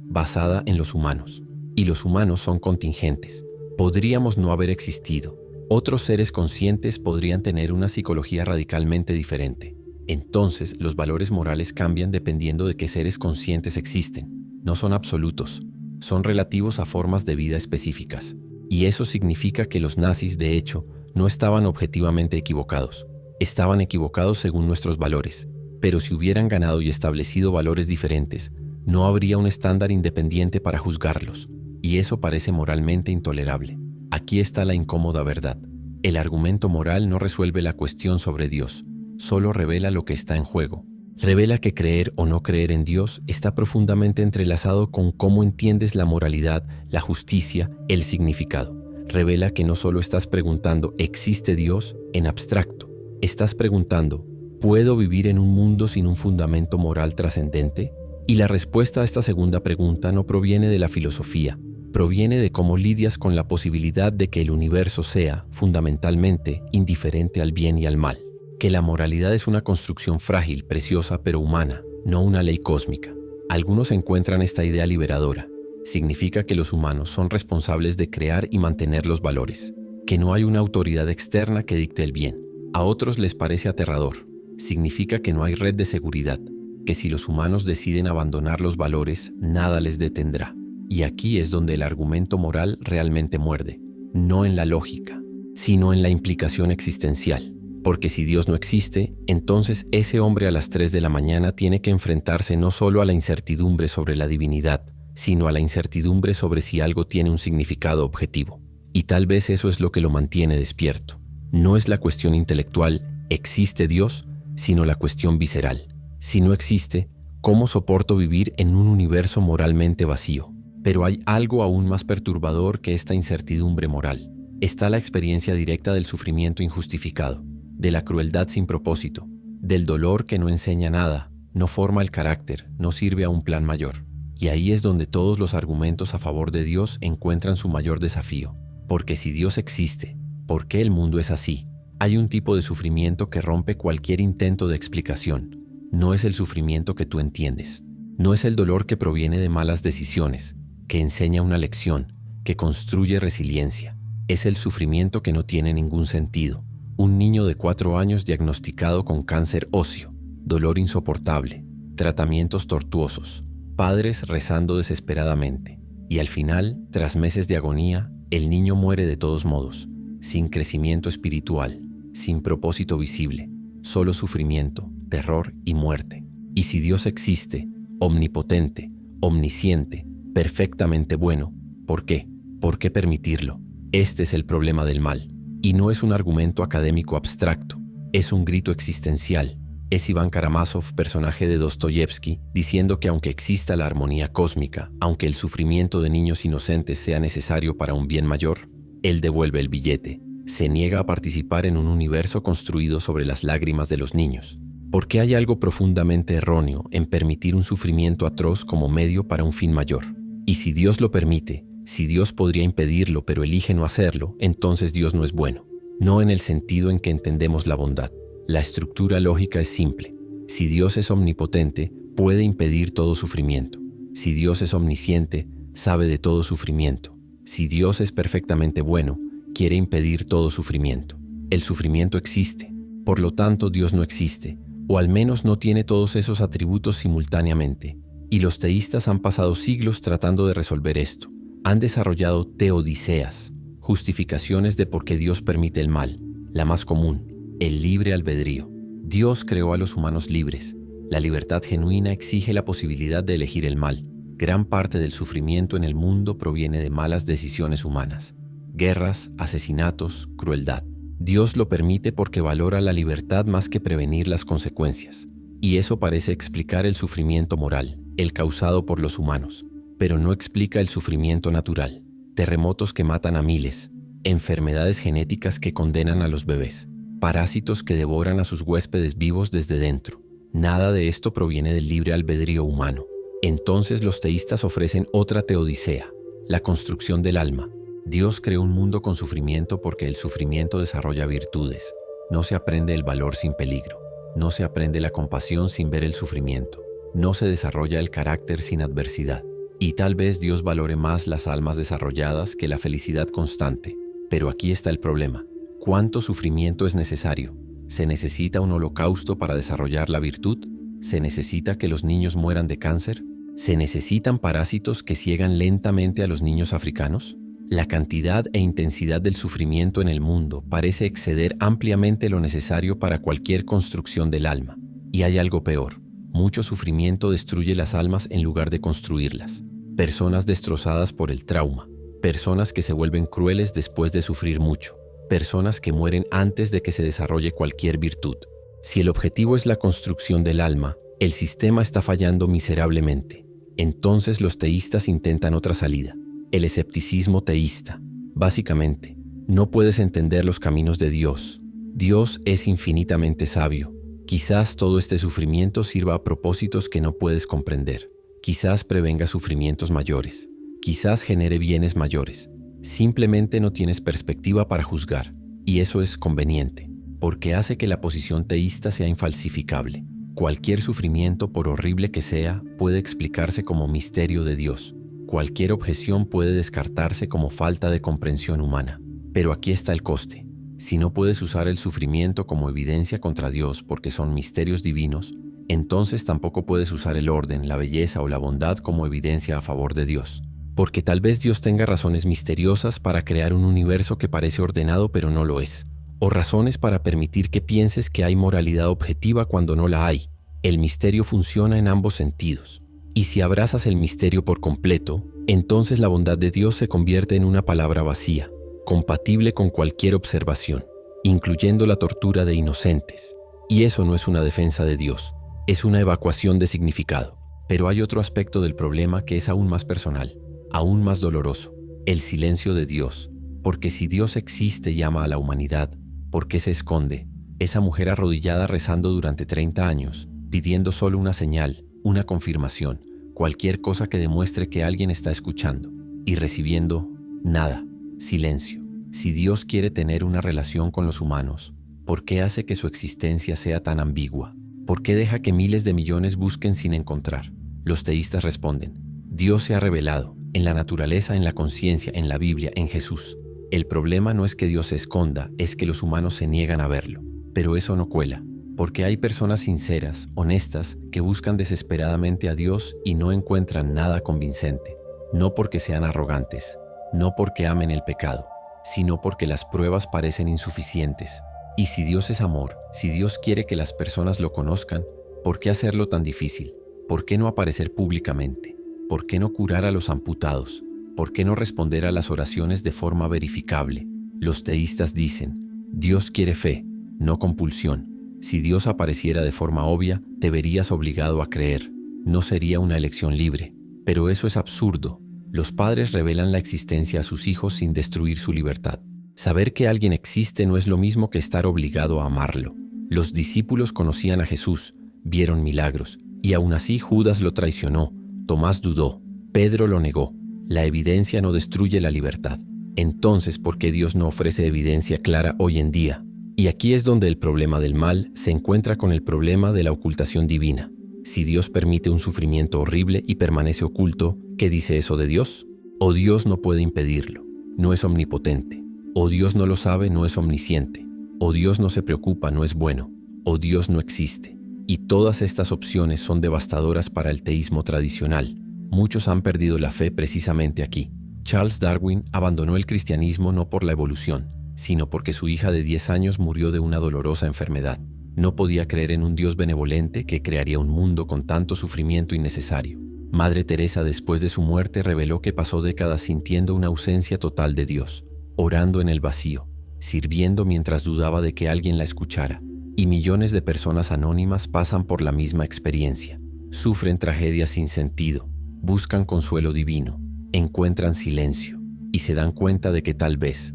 basada en los humanos. Y los humanos son contingentes. Podríamos no haber existido. Otros seres conscientes podrían tener una psicología radicalmente diferente. Entonces, los valores morales cambian dependiendo de qué seres conscientes existen. No son absolutos, son relativos a formas de vida específicas. Y eso significa que los nazis, de hecho, no estaban objetivamente equivocados. Estaban equivocados según nuestros valores. Pero si hubieran ganado y establecido valores diferentes, no habría un estándar independiente para juzgarlos. Y eso parece moralmente intolerable. Aquí está la incómoda verdad. El argumento moral no resuelve la cuestión sobre Dios, solo revela lo que está en juego. Revela que creer o no creer en Dios está profundamente entrelazado con cómo entiendes la moralidad, la justicia, el significado. Revela que no solo estás preguntando ¿existe Dios? En abstracto. Estás preguntando ¿puedo vivir en un mundo sin un fundamento moral trascendente? Y la respuesta a esta segunda pregunta no proviene de la filosofía, proviene de cómo lidias con la posibilidad de que el universo sea, fundamentalmente, indiferente al bien y al mal. Que la moralidad es una construcción frágil, preciosa, pero humana, no una ley cósmica. Algunos encuentran esta idea liberadora. Significa que los humanos son responsables de crear y mantener los valores, que no hay una autoridad externa que dicte el bien. A otros les parece aterrador. Significa que no hay red de seguridad, que si los humanos deciden abandonar los valores, nada les detendrá. Y aquí es donde el argumento moral realmente muerde, no en la lógica, sino en la implicación existencial. Porque si Dios no existe, entonces ese hombre a las 3 de la mañana tiene que enfrentarse no solo a la incertidumbre sobre la divinidad, sino a la incertidumbre sobre si algo tiene un significado objetivo. Y tal vez eso es lo que lo mantiene despierto. No es la cuestión intelectual, ¿existe Dios?, sino la cuestión visceral. Si no existe, ¿cómo soporto vivir en un universo moralmente vacío? Pero hay algo aún más perturbador que esta incertidumbre moral. Está la experiencia directa del sufrimiento injustificado, de la crueldad sin propósito, del dolor que no enseña nada, no forma el carácter, no sirve a un plan mayor. Y ahí es donde todos los argumentos a favor de Dios encuentran su mayor desafío. Porque si Dios existe, ¿por qué el mundo es así? Hay un tipo de sufrimiento que rompe cualquier intento de explicación. No es el sufrimiento que tú entiendes. No es el dolor que proviene de malas decisiones, que enseña una lección, que construye resiliencia. Es el sufrimiento que no tiene ningún sentido. Un niño de 4 años diagnosticado con cáncer óseo, dolor insoportable, tratamientos tortuosos, padres rezando desesperadamente. Y al final, tras meses de agonía, el niño muere de todos modos, sin crecimiento espiritual, sin propósito visible, solo sufrimiento, terror y muerte. Y si Dios existe, omnipotente, omnisciente, perfectamente bueno, ¿por qué? ¿Por qué permitirlo? Este es el problema del mal. Y no es un argumento académico abstracto, es un grito existencial. Es Iván Karamazov, personaje de Dostoyevsky, diciendo que aunque exista la armonía cósmica, aunque el sufrimiento de niños inocentes sea necesario para un bien mayor, él devuelve el billete, se niega a participar en un universo construido sobre las lágrimas de los niños. Porque hay algo profundamente erróneo en permitir un sufrimiento atroz como medio para un fin mayor. Y si Dios lo permite, si Dios podría impedirlo pero elige no hacerlo, entonces Dios no es bueno. No en el sentido en que entendemos la bondad. La estructura lógica es simple. Si Dios es omnipotente, puede impedir todo sufrimiento. Si Dios es omnisciente, sabe de todo sufrimiento. Si Dios es perfectamente bueno, quiere impedir todo sufrimiento. El sufrimiento existe. Por lo tanto, Dios no existe, o al menos no tiene todos esos atributos simultáneamente. Y los teístas han pasado siglos tratando de resolver esto. Han desarrollado teodiceas, justificaciones de por qué Dios permite el mal. La más común: el libre albedrío. Dios creó a los humanos libres. La libertad genuina exige la posibilidad de elegir el mal. Gran parte del sufrimiento en el mundo proviene de malas decisiones humanas. Guerras, asesinatos, crueldad. Dios lo permite porque valora la libertad más que prevenir las consecuencias. Y eso parece explicar el sufrimiento moral, el causado por los humanos. Pero no explica el sufrimiento natural. Terremotos que matan a miles. Enfermedades genéticas que condenan a los bebés. Parásitos que devoran a sus huéspedes vivos desde dentro. Nada de esto proviene del libre albedrío humano. Entonces los teístas ofrecen otra teodicea, la construcción del alma. Dios creó un mundo con sufrimiento porque el sufrimiento desarrolla virtudes. No se aprende el valor sin peligro. No se aprende la compasión sin ver el sufrimiento. No se desarrolla el carácter sin adversidad. Y tal vez Dios valore más las almas desarrolladas que la felicidad constante. Pero aquí está el problema. ¿Cuánto sufrimiento es necesario? ¿Se necesita un holocausto para desarrollar la virtud? ¿Se necesita que los niños mueran de cáncer? ¿Se necesitan parásitos que ciegan lentamente a los niños africanos? La cantidad e intensidad del sufrimiento en el mundo parece exceder ampliamente lo necesario para cualquier construcción del alma. Y hay algo peor. Mucho sufrimiento destruye las almas en lugar de construirlas. Personas destrozadas por el trauma. Personas que se vuelven crueles después de sufrir mucho. Personas que mueren antes de que se desarrolle cualquier virtud. Si el objetivo es la construcción del alma, el sistema está fallando miserablemente. Entonces los teístas intentan otra salida. El escepticismo teísta. Básicamente, no puedes entender los caminos de Dios. Dios es infinitamente sabio. Quizás todo este sufrimiento sirva a propósitos que no puedes comprender. Quizás prevenga sufrimientos mayores. Quizás genere bienes mayores. Simplemente no tienes perspectiva para juzgar. Y eso es conveniente, porque hace que la posición teísta sea infalsificable. Cualquier sufrimiento, por horrible que sea, puede explicarse como misterio de Dios. Cualquier objeción puede descartarse como falta de comprensión humana. Pero aquí está el coste. Si no puedes usar el sufrimiento como evidencia contra Dios porque son misterios divinos, entonces tampoco puedes usar el orden, la belleza o la bondad como evidencia a favor de Dios. Porque tal vez Dios tenga razones misteriosas para crear un universo que parece ordenado pero no lo es. O razones para permitir que pienses que hay moralidad objetiva cuando no la hay. El misterio funciona en ambos sentidos. Y si abrazas el misterio por completo, entonces la bondad de Dios se convierte en una palabra vacía, compatible con cualquier observación, incluyendo la tortura de inocentes. Y eso no es una defensa de Dios, es una evacuación de significado. Pero hay otro aspecto del problema que es aún más personal, aún más doloroso: el silencio de Dios. Porque si Dios existe y ama a la humanidad, ¿por qué se esconde? Esa mujer arrodillada rezando durante 30 años, pidiendo solo una señal, una confirmación, cualquier cosa que demuestre que alguien está escuchando, y recibiendo nada, silencio. Si Dios quiere tener una relación con los humanos, ¿por qué hace que su existencia sea tan ambigua? ¿Por qué deja que miles de millones busquen sin encontrar? Los teístas responden: Dios se ha revelado, en la naturaleza, en la conciencia, en la Biblia, en Jesús. El problema no es que Dios se esconda, es que los humanos se niegan a verlo. Pero eso no cuela, porque hay personas sinceras, honestas, que buscan desesperadamente a Dios y no encuentran nada convincente. No porque sean arrogantes, no porque amen el pecado, sino porque las pruebas parecen insuficientes. Y si Dios es amor, si Dios quiere que las personas lo conozcan, ¿por qué hacerlo tan difícil? ¿Por qué no aparecer públicamente? ¿Por qué no curar a los amputados? ¿Por qué no responder a las oraciones de forma verificable? Los teístas dicen: Dios quiere fe, no compulsión. Si Dios apareciera de forma obvia, te verías obligado a creer. No sería una elección libre. Pero eso es absurdo. Los padres revelan la existencia a sus hijos sin destruir su libertad. Saber que alguien existe no es lo mismo que estar obligado a amarlo. Los discípulos conocían a Jesús, vieron milagros, y aún así Judas lo traicionó, Tomás dudó, Pedro lo negó. La evidencia no destruye la libertad. Entonces, ¿por qué Dios no ofrece evidencia clara hoy en día? Y aquí es donde el problema del mal se encuentra con el problema de la ocultación divina. Si Dios permite un sufrimiento horrible y permanece oculto, ¿qué dice eso de Dios? O Dios no puede impedirlo, no es omnipotente. O Dios no lo sabe, no es omnisciente. O Dios no se preocupa, no es bueno. O Dios no existe. Y todas estas opciones son devastadoras para el teísmo tradicional. Muchos han perdido la fe precisamente aquí. Charles Darwin abandonó el cristianismo no por la evolución, sino porque su hija de 10 años murió de una dolorosa enfermedad. No podía creer en un Dios benevolente que crearía un mundo con tanto sufrimiento innecesario. Madre Teresa, después de su muerte, reveló que pasó décadas sintiendo una ausencia total de Dios, orando en el vacío, sirviendo mientras dudaba de que alguien la escuchara. Y millones de personas anónimas pasan por la misma experiencia. Sufren tragedias sin sentido, buscan consuelo divino, encuentran silencio y se dan cuenta de que tal vez,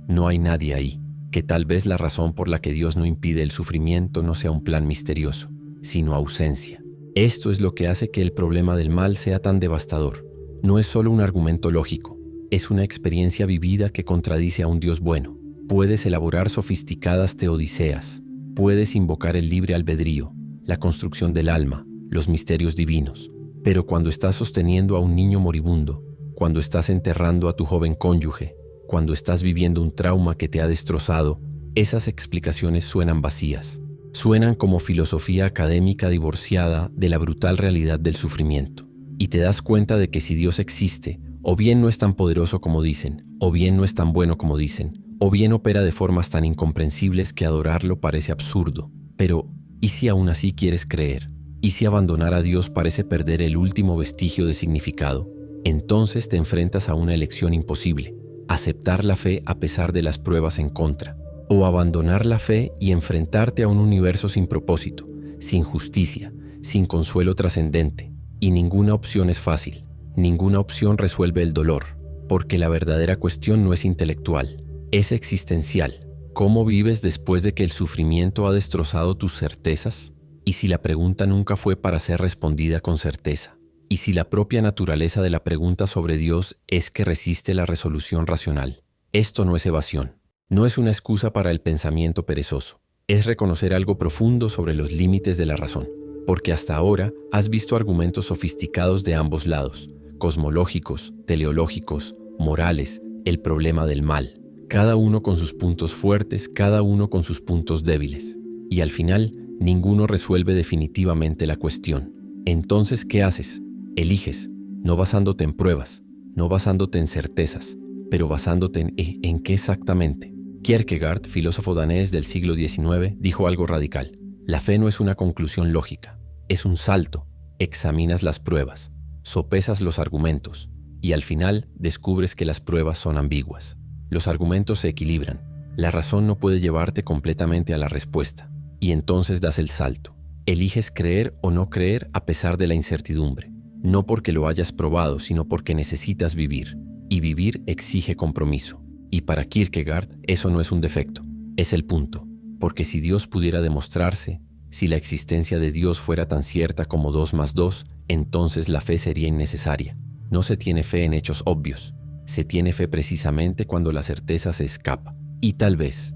no hay nadie ahí, que tal vez la razón por la que Dios no impide el sufrimiento no sea un plan misterioso, sino ausencia. Esto es lo que hace que el problema del mal sea tan devastador. No es solo un argumento lógico, es una experiencia vivida que contradice a un Dios bueno. Puedes elaborar sofisticadas teodiceas, puedes invocar el libre albedrío, la construcción del alma, los misterios divinos. Pero cuando estás sosteniendo a un niño moribundo, cuando estás enterrando a tu joven cónyuge, cuando estás viviendo un trauma que te ha destrozado, esas explicaciones suenan vacías. Suenan como filosofía académica divorciada de la brutal realidad del sufrimiento. Y te das cuenta de que si Dios existe, o bien no es tan poderoso como dicen, o bien no es tan bueno como dicen, o bien opera de formas tan incomprensibles que adorarlo parece absurdo. Pero, ¿y si aún así quieres creer? ¿Y si abandonar a Dios parece perder el último vestigio de significado? Entonces te enfrentas a una elección imposible: aceptar la fe a pesar de las pruebas en contra, o abandonar la fe y enfrentarte a un universo sin propósito, sin justicia, sin consuelo trascendente. Y ninguna opción es fácil, ninguna opción resuelve el dolor, porque la verdadera cuestión no es intelectual, es existencial. ¿Cómo vives después de que el sufrimiento ha destrozado tus certezas? ¿Y si la pregunta nunca fue para ser respondida con certeza? ¿Y si la propia naturaleza de la pregunta sobre Dios es que resiste la resolución racional? Esto no es evasión, no es una excusa para el pensamiento perezoso. Es reconocer algo profundo sobre los límites de la razón, porque hasta ahora has visto argumentos sofisticados de ambos lados, cosmológicos, teleológicos, morales, el problema del mal, cada uno con sus puntos fuertes, cada uno con sus puntos débiles. Y al final, ninguno resuelve definitivamente la cuestión. Entonces, ¿qué haces? Eliges, no basándote en pruebas, no basándote en certezas, pero basándote en qué exactamente. Kierkegaard, filósofo danés del siglo XIX, dijo algo radical: la fe no es una conclusión lógica, es un salto. Examinas las pruebas, sopesas los argumentos, y al final descubres que las pruebas son ambiguas. Los argumentos se equilibran, la razón no puede llevarte completamente a la respuesta, y entonces das el salto. Eliges creer o no creer a pesar de la incertidumbre, no porque lo hayas probado, sino porque necesitas vivir, y vivir exige compromiso. Y para Kierkegaard eso no es un defecto, es el punto. porque si Dios pudiera demostrarse, si la existencia de Dios fuera tan cierta como 2 más 2, entonces la fe sería innecesaria. No se tiene fe en hechos obvios, se tiene fe precisamente cuando la certeza se escapa. Y tal vez,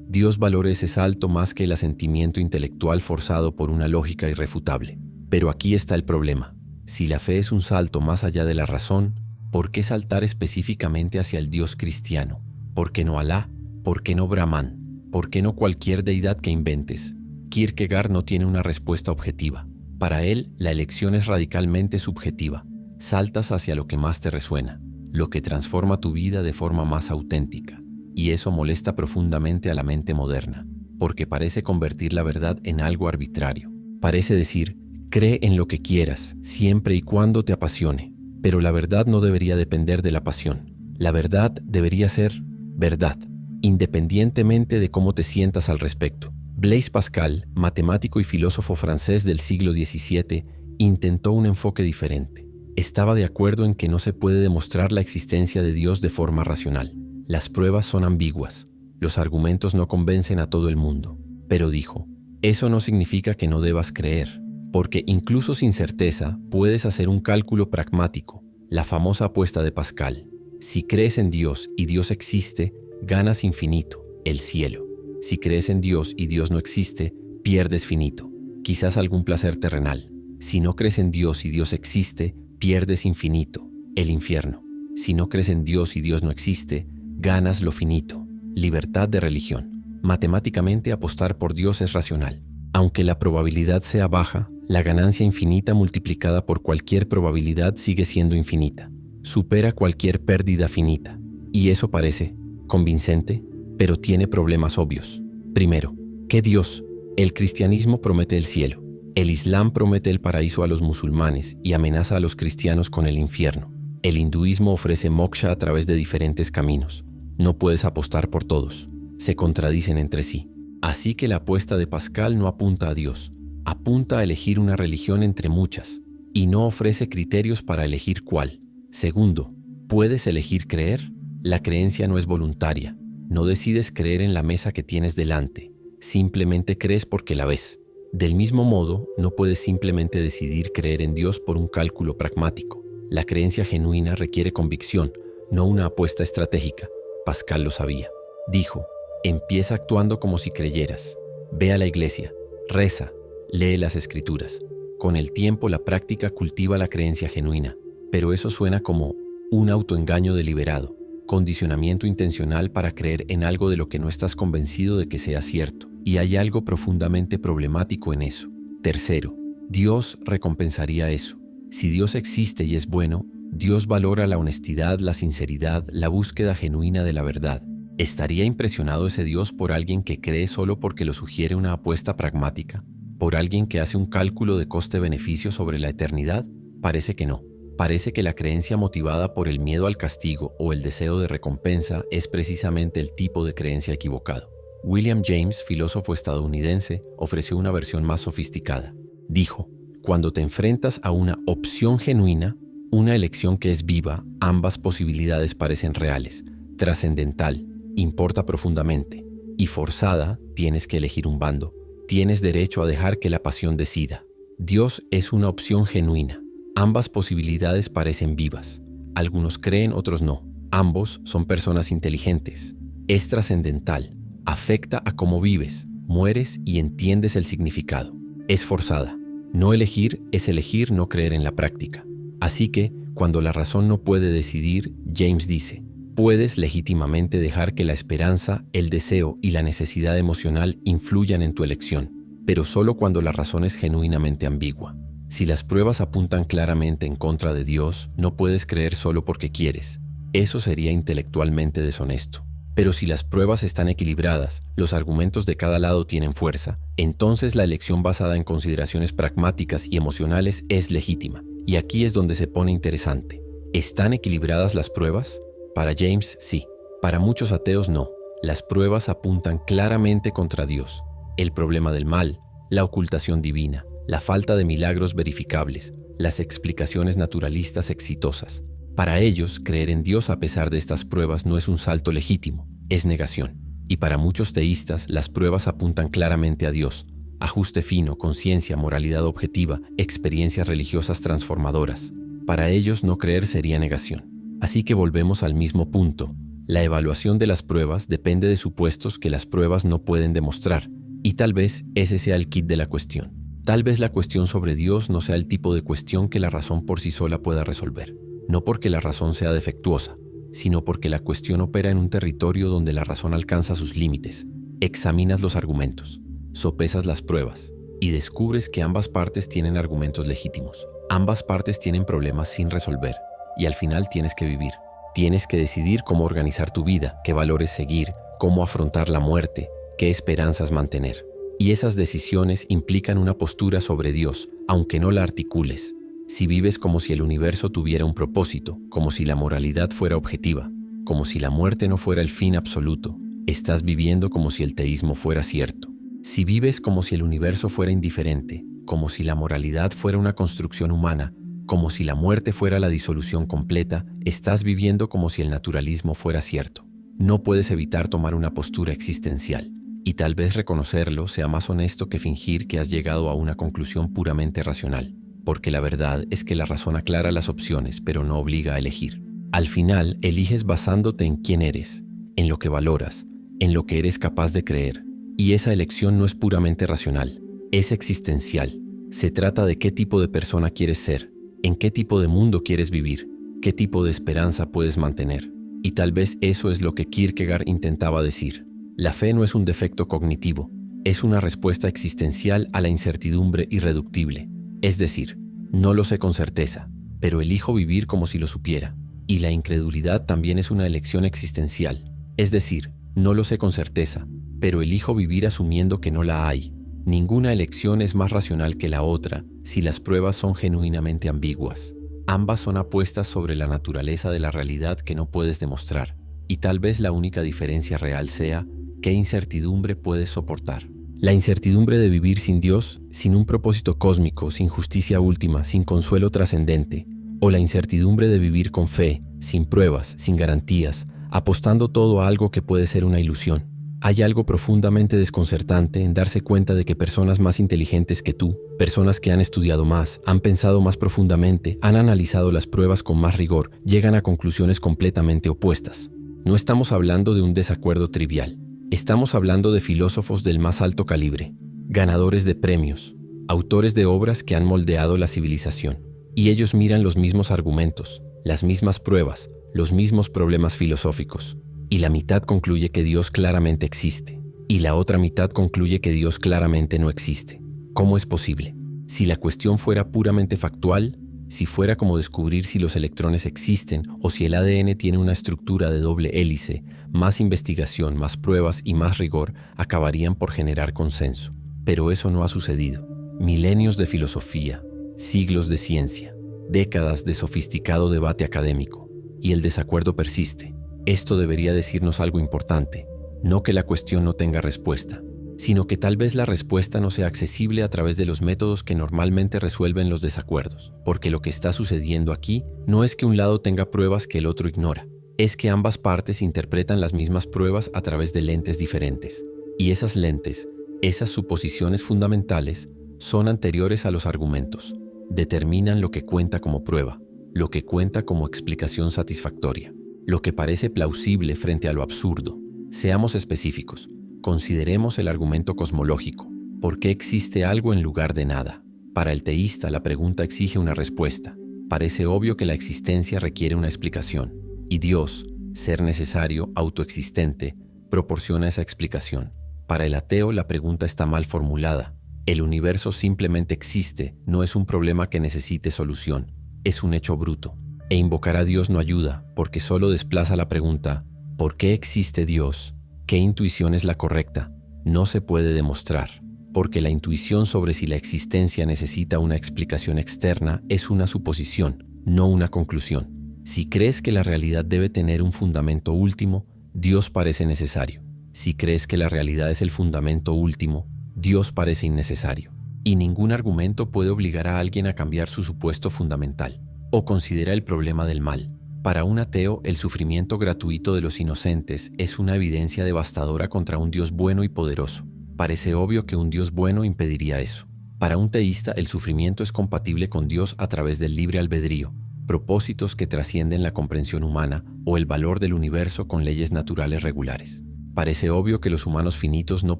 Dios valore ese salto más que el asentimiento intelectual forzado por una lógica irrefutable. Pero aquí está el problema. Si la fe es un salto más allá de la razón, ¿por qué saltar específicamente hacia el Dios cristiano? ¿Por qué no Alá? ¿Por qué no Brahman? ¿Por qué no cualquier deidad que inventes? Kierkegaard no tiene una respuesta objetiva. Para él, la elección es radicalmente subjetiva. Saltas hacia lo que más te resuena, lo que transforma tu vida de forma más auténtica. Y eso molesta profundamente a la mente moderna, porque parece convertir la verdad en algo arbitrario. Parece decir, cree en lo que quieras, siempre y cuando te apasione. Pero la verdad no debería depender de la pasión. La verdad debería ser verdad, independientemente de cómo te sientas al respecto. Blaise Pascal, matemático y filósofo francés del siglo XVII, intentó un enfoque diferente. Estaba de acuerdo en que no se puede demostrar la existencia de Dios de forma racional. Las pruebas son ambiguas, los argumentos no convencen a todo el mundo. Pero dijo, eso no significa que no debas creer, porque incluso sin certeza puedes hacer un cálculo pragmático, la famosa apuesta de Pascal. Si crees en Dios y Dios existe, ganas infinito, el cielo. Si crees en Dios y Dios no existe, pierdes finito, quizás algún placer terrenal. Si no crees en Dios y Dios existe, pierdes infinito, el infierno. Si no crees en Dios y Dios no existe, ganas lo finito, libertad de religión. Matemáticamente apostar por Dios es racional. Aunque la probabilidad sea baja, la ganancia infinita multiplicada por cualquier probabilidad sigue siendo infinita. Supera cualquier pérdida finita. Y eso parece convincente, pero tiene problemas obvios. Primero, ¿qué Dios? El cristianismo promete el cielo. El Islam promete el paraíso a los musulmanes y amenaza a los cristianos con el infierno. El hinduismo ofrece moksha a través de diferentes caminos. No puedes apostar por todos. Se contradicen entre sí. Así que la apuesta de Pascal no apunta a Dios. Apunta a elegir una religión entre muchas. Y no ofrece criterios para elegir cuál. Segundo, ¿puedes elegir creer? La creencia no es voluntaria. No decides creer en la mesa que tienes delante. Simplemente crees porque la ves. Del mismo modo, no puedes simplemente decidir creer en Dios por un cálculo pragmático. La creencia genuina requiere convicción, no una apuesta estratégica. Pascal lo sabía. Dijo, empieza actuando como si creyeras. Ve a la iglesia, reza, lee las escrituras. Con el tiempo la práctica cultiva la creencia genuina, pero eso suena como un autoengaño deliberado, condicionamiento intencional para creer en algo de lo que no estás convencido de que sea cierto. Y hay algo profundamente problemático en eso. Tercero, Dios recompensaría eso. Si Dios existe y es bueno, Dios valora la honestidad, la sinceridad, la búsqueda genuina de la verdad. ¿Estaría impresionado ese Dios por alguien que cree solo porque lo sugiere una apuesta pragmática? ¿Por alguien que hace un cálculo de coste-beneficio sobre la eternidad? Parece que no. Parece que la creencia motivada por el miedo al castigo o el deseo de recompensa es precisamente el tipo de creencia equivocado. William James, filósofo estadounidense, ofreció una versión más sofisticada. Dijo, cuando te enfrentas a una opción genuina, una elección que es viva, ambas posibilidades parecen reales, trascendental, importa profundamente, y forzada, tienes que elegir un bando. Tienes derecho a dejar que la pasión decida. Dios es una opción genuina. Ambas posibilidades parecen vivas. Algunos creen, otros no. Ambos son personas inteligentes. Es trascendental. Afecta a cómo vives, mueres y entiendes el significado. Es forzada. No elegir es elegir no creer en la práctica. Así que, cuando la razón no puede decidir, James dice, puedes legítimamente dejar que la esperanza, el deseo y la necesidad emocional influyan en tu elección, pero solo cuando la razón es genuinamente ambigua. Si las pruebas apuntan claramente en contra de Dios, no puedes creer solo porque quieres. Eso sería intelectualmente deshonesto. Pero si las pruebas están equilibradas, los argumentos de cada lado tienen fuerza, entonces la elección basada en consideraciones pragmáticas y emocionales es legítima. Y aquí es donde se pone interesante. ¿Están equilibradas las pruebas? Para James, sí. Para muchos ateos, no. Las pruebas apuntan claramente contra Dios. El problema del mal, la ocultación divina, la falta de milagros verificables, las explicaciones naturalistas exitosas. Para ellos, creer en Dios a pesar de estas pruebas no es un salto legítimo, es negación. Y para muchos teístas, las pruebas apuntan claramente a Dios, ajuste fino, conciencia, moralidad objetiva, experiencias religiosas transformadoras. Para ellos no creer sería negación. Así que volvemos al mismo punto. La evaluación de las pruebas depende de supuestos que las pruebas no pueden demostrar, y tal vez ese sea el quid de la cuestión. Tal vez la cuestión sobre Dios no sea el tipo de cuestión que la razón por sí sola pueda resolver. No porque la razón sea defectuosa, sino porque la cuestión opera en un territorio donde la razón alcanza sus límites. Examinas los argumentos, sopesas las pruebas y descubres que ambas partes tienen argumentos legítimos. Ambas partes tienen problemas sin resolver y al final tienes que vivir. Tienes que decidir cómo organizar tu vida, qué valores seguir, cómo afrontar la muerte, qué esperanzas mantener. Y esas decisiones implican una postura sobre Dios, aunque no la articules. Si vives como si el universo tuviera un propósito, como si la moralidad fuera objetiva, como si la muerte no fuera el fin absoluto, estás viviendo como si el teísmo fuera cierto. Si vives como si el universo fuera indiferente, como si la moralidad fuera una construcción humana, como si la muerte fuera la disolución completa, estás viviendo como si el naturalismo fuera cierto. No puedes evitar tomar una postura existencial, y tal vez reconocerlo sea más honesto que fingir que has llegado a una conclusión puramente racional, porque la verdad es que la razón aclara las opciones, pero no obliga a elegir. Al final, eliges basándote en quién eres, en lo que valoras, en lo que eres capaz de creer, y esa elección no es puramente racional, es existencial. Se trata de qué tipo de persona quieres ser, en qué tipo de mundo quieres vivir, qué tipo de esperanza puedes mantener. Y tal vez eso es lo que Kierkegaard intentaba decir. La fe no es un defecto cognitivo, es una respuesta existencial a la incertidumbre irreductible. Es decir, no lo sé con certeza, pero elijo vivir como si lo supiera. Y la incredulidad también es una elección existencial. Es decir, no lo sé con certeza, pero elijo vivir asumiendo que no la hay. Ninguna elección es más racional que la otra si las pruebas son genuinamente ambiguas. Ambas son apuestas sobre la naturaleza de la realidad que no puedes demostrar, y tal vez la única diferencia real sea qué incertidumbre puedes soportar. La incertidumbre de vivir sin Dios, sin un propósito cósmico, sin justicia última, sin consuelo trascendente, o la incertidumbre de vivir con fe, sin pruebas, sin garantías, apostando todo a algo que puede ser una ilusión. Hay algo profundamente desconcertante en darse cuenta de que personas más inteligentes que tú, personas que han estudiado más, han pensado más profundamente, han analizado las pruebas con más rigor, llegan a conclusiones completamente opuestas. No estamos hablando de un desacuerdo trivial. Estamos hablando de filósofos del más alto calibre, ganadores de premios, autores de obras que han moldeado la civilización. Y ellos miran los mismos argumentos, las mismas pruebas, los mismos problemas filosóficos. Y la mitad concluye que Dios claramente existe, y la otra mitad concluye que Dios claramente no existe. ¿Cómo es posible? Si la cuestión fuera puramente factual, si fuera como descubrir si los electrones existen o si el ADN tiene una estructura de doble hélice, más investigación, más pruebas y más rigor acabarían por generar consenso. Pero eso no ha sucedido. Milenios de filosofía, siglos de ciencia, décadas de sofisticado debate académico, y el desacuerdo persiste. Esto debería decirnos algo importante, no que la cuestión no tenga respuesta, sino que tal vez la respuesta no sea accesible a través de los métodos que normalmente resuelven los desacuerdos, porque lo que está sucediendo aquí no es que un lado tenga pruebas que el otro ignora, es que ambas partes interpretan las mismas pruebas a través de lentes diferentes, y esas lentes, esas suposiciones fundamentales, son anteriores a los argumentos, determinan lo que cuenta como prueba, lo que cuenta como explicación satisfactoria, lo que parece plausible frente a lo absurdo. Seamos específicos. Consideremos el argumento cosmológico. ¿Por qué existe algo en lugar de nada? Para el teísta, la pregunta exige una respuesta. Parece obvio que la existencia requiere una explicación. Y Dios, ser necesario, autoexistente, proporciona esa explicación. Para el ateo, la pregunta está mal formulada. El universo simplemente existe, no es un problema que necesite solución. Es un hecho bruto. E invocar a Dios no ayuda, porque solo desplaza la pregunta, ¿por qué existe Dios? ¿Qué intuición es la correcta? No se puede demostrar, porque la intuición sobre si la existencia necesita una explicación externa es una suposición, no una conclusión. Si crees que la realidad debe tener un fundamento último, Dios parece necesario. Si crees que la realidad es el fundamento último, Dios parece innecesario. Y ningún argumento puede obligar a alguien a cambiar su supuesto fundamental, o considera el problema del mal. Para un ateo, el sufrimiento gratuito de los inocentes es una evidencia devastadora contra un Dios bueno y poderoso. Parece obvio que un Dios bueno impediría eso. Para un teísta, el sufrimiento es compatible con Dios a través del libre albedrío, propósitos que trascienden la comprensión humana o el valor del universo con leyes naturales regulares. Parece obvio que los humanos finitos no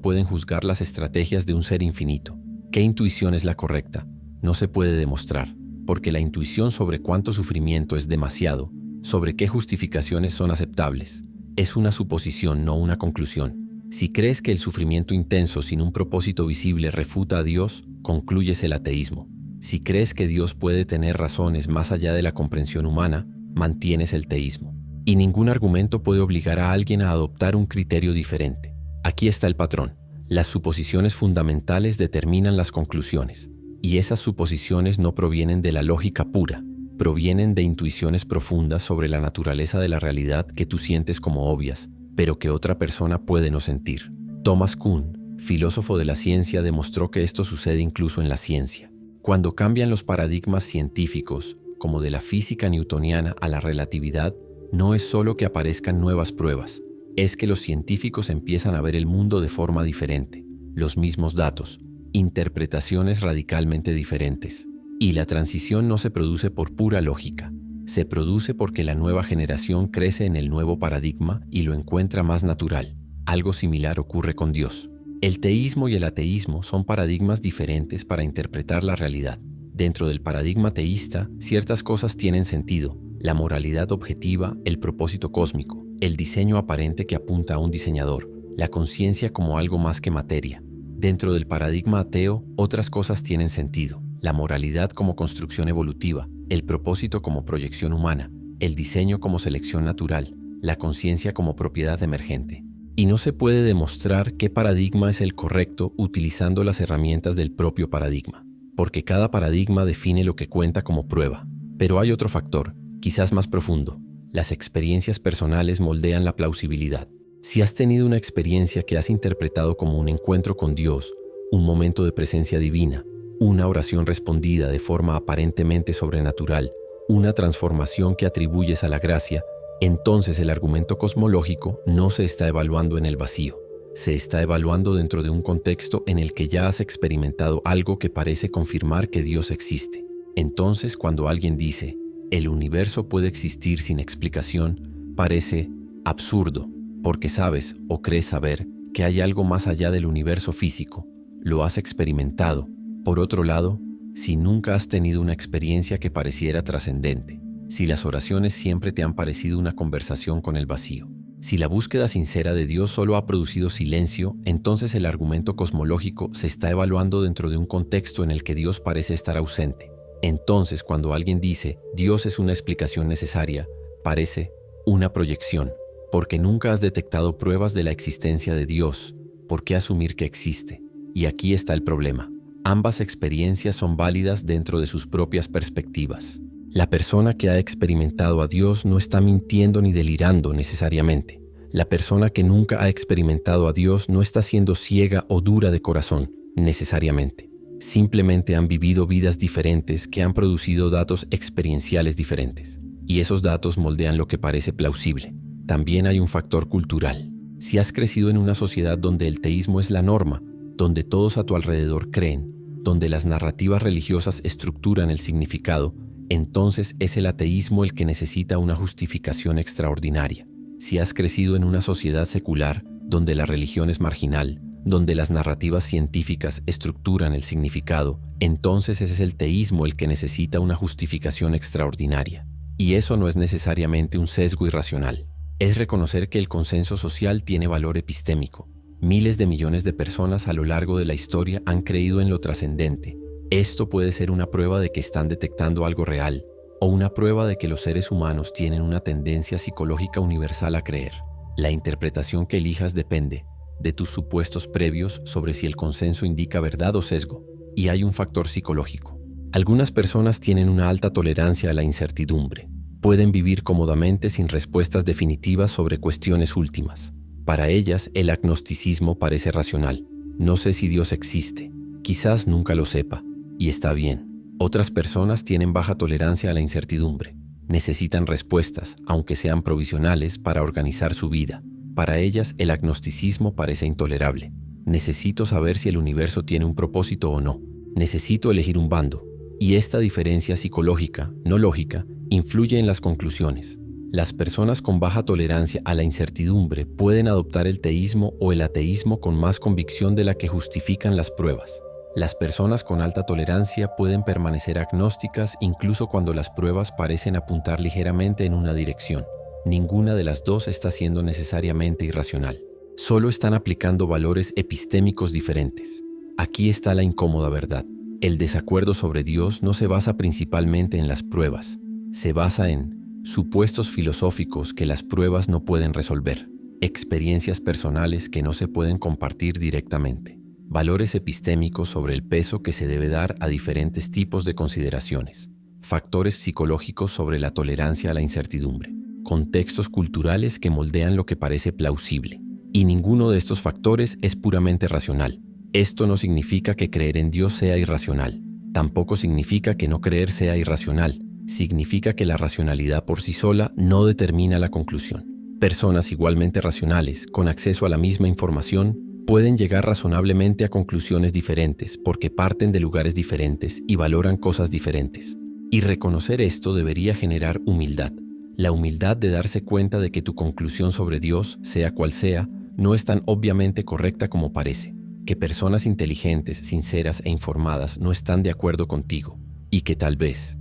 pueden juzgar las estrategias de un ser infinito. ¿Qué intuición es la correcta? No se puede demostrar, porque la intuición sobre cuánto sufrimiento es demasiado, sobre qué justificaciones son aceptables, es una suposición, no una conclusión. Si crees que el sufrimiento intenso sin un propósito visible refuta a Dios, concluyes el ateísmo. Si crees que Dios puede tener razones más allá de la comprensión humana, mantienes el teísmo. Y ningún argumento puede obligar a alguien a adoptar un criterio diferente. Aquí está el patrón. Las suposiciones fundamentales determinan las conclusiones. Y esas suposiciones no provienen de la lógica pura, provienen de intuiciones profundas sobre la naturaleza de la realidad que tú sientes como obvias, pero que otra persona puede no sentir. Thomas Kuhn, filósofo de la ciencia, demostró que esto sucede incluso en la ciencia. Cuando cambian los paradigmas científicos, como de la física newtoniana a la relatividad, no es solo que aparezcan nuevas pruebas, es que los científicos empiezan a ver el mundo de forma diferente, los mismos datos, interpretaciones radicalmente diferentes. Y la transición no se produce por pura lógica, se produce porque la nueva generación crece en el nuevo paradigma y lo encuentra más natural. Algo similar ocurre con Dios. El teísmo y el ateísmo son paradigmas diferentes para interpretar la realidad. Dentro del paradigma teísta, ciertas cosas tienen sentido: la moralidad objetiva, el propósito cósmico, el diseño aparente que apunta a un diseñador, la conciencia como algo más que materia. Dentro del paradigma ateo, otras cosas tienen sentido: la moralidad como construcción evolutiva, el propósito como proyección humana, el diseño como selección natural, la conciencia como propiedad emergente. Y no se puede demostrar qué paradigma es el correcto utilizando las herramientas del propio paradigma, porque cada paradigma define lo que cuenta como prueba. Pero hay otro factor, quizás más profundo: las experiencias personales moldean la plausibilidad. Si has tenido una experiencia que has interpretado como un encuentro con Dios, un momento de presencia divina, una oración respondida de forma aparentemente sobrenatural, una transformación que atribuyes a la gracia, entonces el argumento cosmológico no se está evaluando en el vacío, se está evaluando dentro de un contexto en el que ya has experimentado algo que parece confirmar que Dios existe. Entonces, cuando alguien dice, el universo puede existir sin explicación, parece absurdo, porque sabes o crees saber que hay algo más allá del universo físico, lo has experimentado. Por otro lado, si nunca has tenido una experiencia que pareciera trascendente, si las oraciones siempre te han parecido una conversación con el vacío, si la búsqueda sincera de Dios solo ha producido silencio, entonces el argumento cosmológico se está evaluando dentro de un contexto en el que Dios parece estar ausente. Entonces, cuando alguien dice, Dios es una explicación necesaria, parece una proyección, porque nunca has detectado pruebas de la existencia de Dios. ¿Por qué asumir que existe? Y aquí está el problema. Ambas experiencias son válidas dentro de sus propias perspectivas. La persona que ha experimentado a Dios no está mintiendo ni delirando necesariamente. La persona que nunca ha experimentado a Dios no está siendo ciega o dura de corazón necesariamente. Simplemente han vivido vidas diferentes que han producido datos experienciales diferentes. Y esos datos moldean lo que parece plausible. También hay un factor cultural. Si has crecido en una sociedad donde el teísmo es la norma, donde todos a tu alrededor creen, donde las narrativas religiosas estructuran el significado, entonces es el ateísmo el que necesita una justificación extraordinaria. Si has crecido en una sociedad secular, donde la religión es marginal, donde las narrativas científicas estructuran el significado, entonces es el teísmo el que necesita una justificación extraordinaria. Y eso no es necesariamente un sesgo irracional. Es reconocer que el consenso social tiene valor epistémico. Miles de millones de personas a lo largo de la historia han creído en lo trascendente. Esto puede ser una prueba de que están detectando algo real, o una prueba de que los seres humanos tienen una tendencia psicológica universal a creer. La interpretación que elijas depende de tus supuestos previos sobre si el consenso indica verdad o sesgo, y hay un factor psicológico. Algunas personas tienen una alta tolerancia a la incertidumbre. Pueden vivir cómodamente sin respuestas definitivas sobre cuestiones últimas. Para ellas, el agnosticismo parece racional. No sé si Dios existe. Quizás nunca lo sepa. Y está bien. Otras personas tienen baja tolerancia a la incertidumbre. Necesitan respuestas, aunque sean provisionales, para organizar su vida. Para ellas, el agnosticismo parece intolerable. Necesito saber si el universo tiene un propósito o no. Necesito elegir un bando. Y esta diferencia psicológica, no lógica, influye en las conclusiones. Las personas con baja tolerancia a la incertidumbre pueden adoptar el teísmo o el ateísmo con más convicción de la que justifican las pruebas. Las personas con alta tolerancia pueden permanecer agnósticas incluso cuando las pruebas parecen apuntar ligeramente en una dirección. Ninguna de las dos está siendo necesariamente irracional. Solo están aplicando valores epistémicos diferentes. Aquí está la incómoda verdad. El desacuerdo sobre Dios no se basa principalmente en las pruebas. Se basa en supuestos filosóficos que las pruebas no pueden resolver, experiencias personales que no se pueden compartir directamente, valores epistémicos sobre el peso que se debe dar a diferentes tipos de consideraciones, factores psicológicos sobre la tolerancia a la incertidumbre, contextos culturales que moldean lo que parece plausible. Y ninguno de estos factores es puramente racional. Esto no significa que creer en Dios sea irracional. Tampoco significa que no creer sea irracional. Significa que la racionalidad por sí sola no determina la conclusión. Personas igualmente racionales, con acceso a la misma información, pueden llegar razonablemente a conclusiones diferentes porque parten de lugares diferentes y valoran cosas diferentes. Y reconocer esto debería generar humildad. La humildad de darse cuenta de que tu conclusión sobre Dios, sea cual sea, no es tan obviamente correcta como parece. Que personas inteligentes, sinceras e informadas no están de acuerdo contigo. Y que tal vez,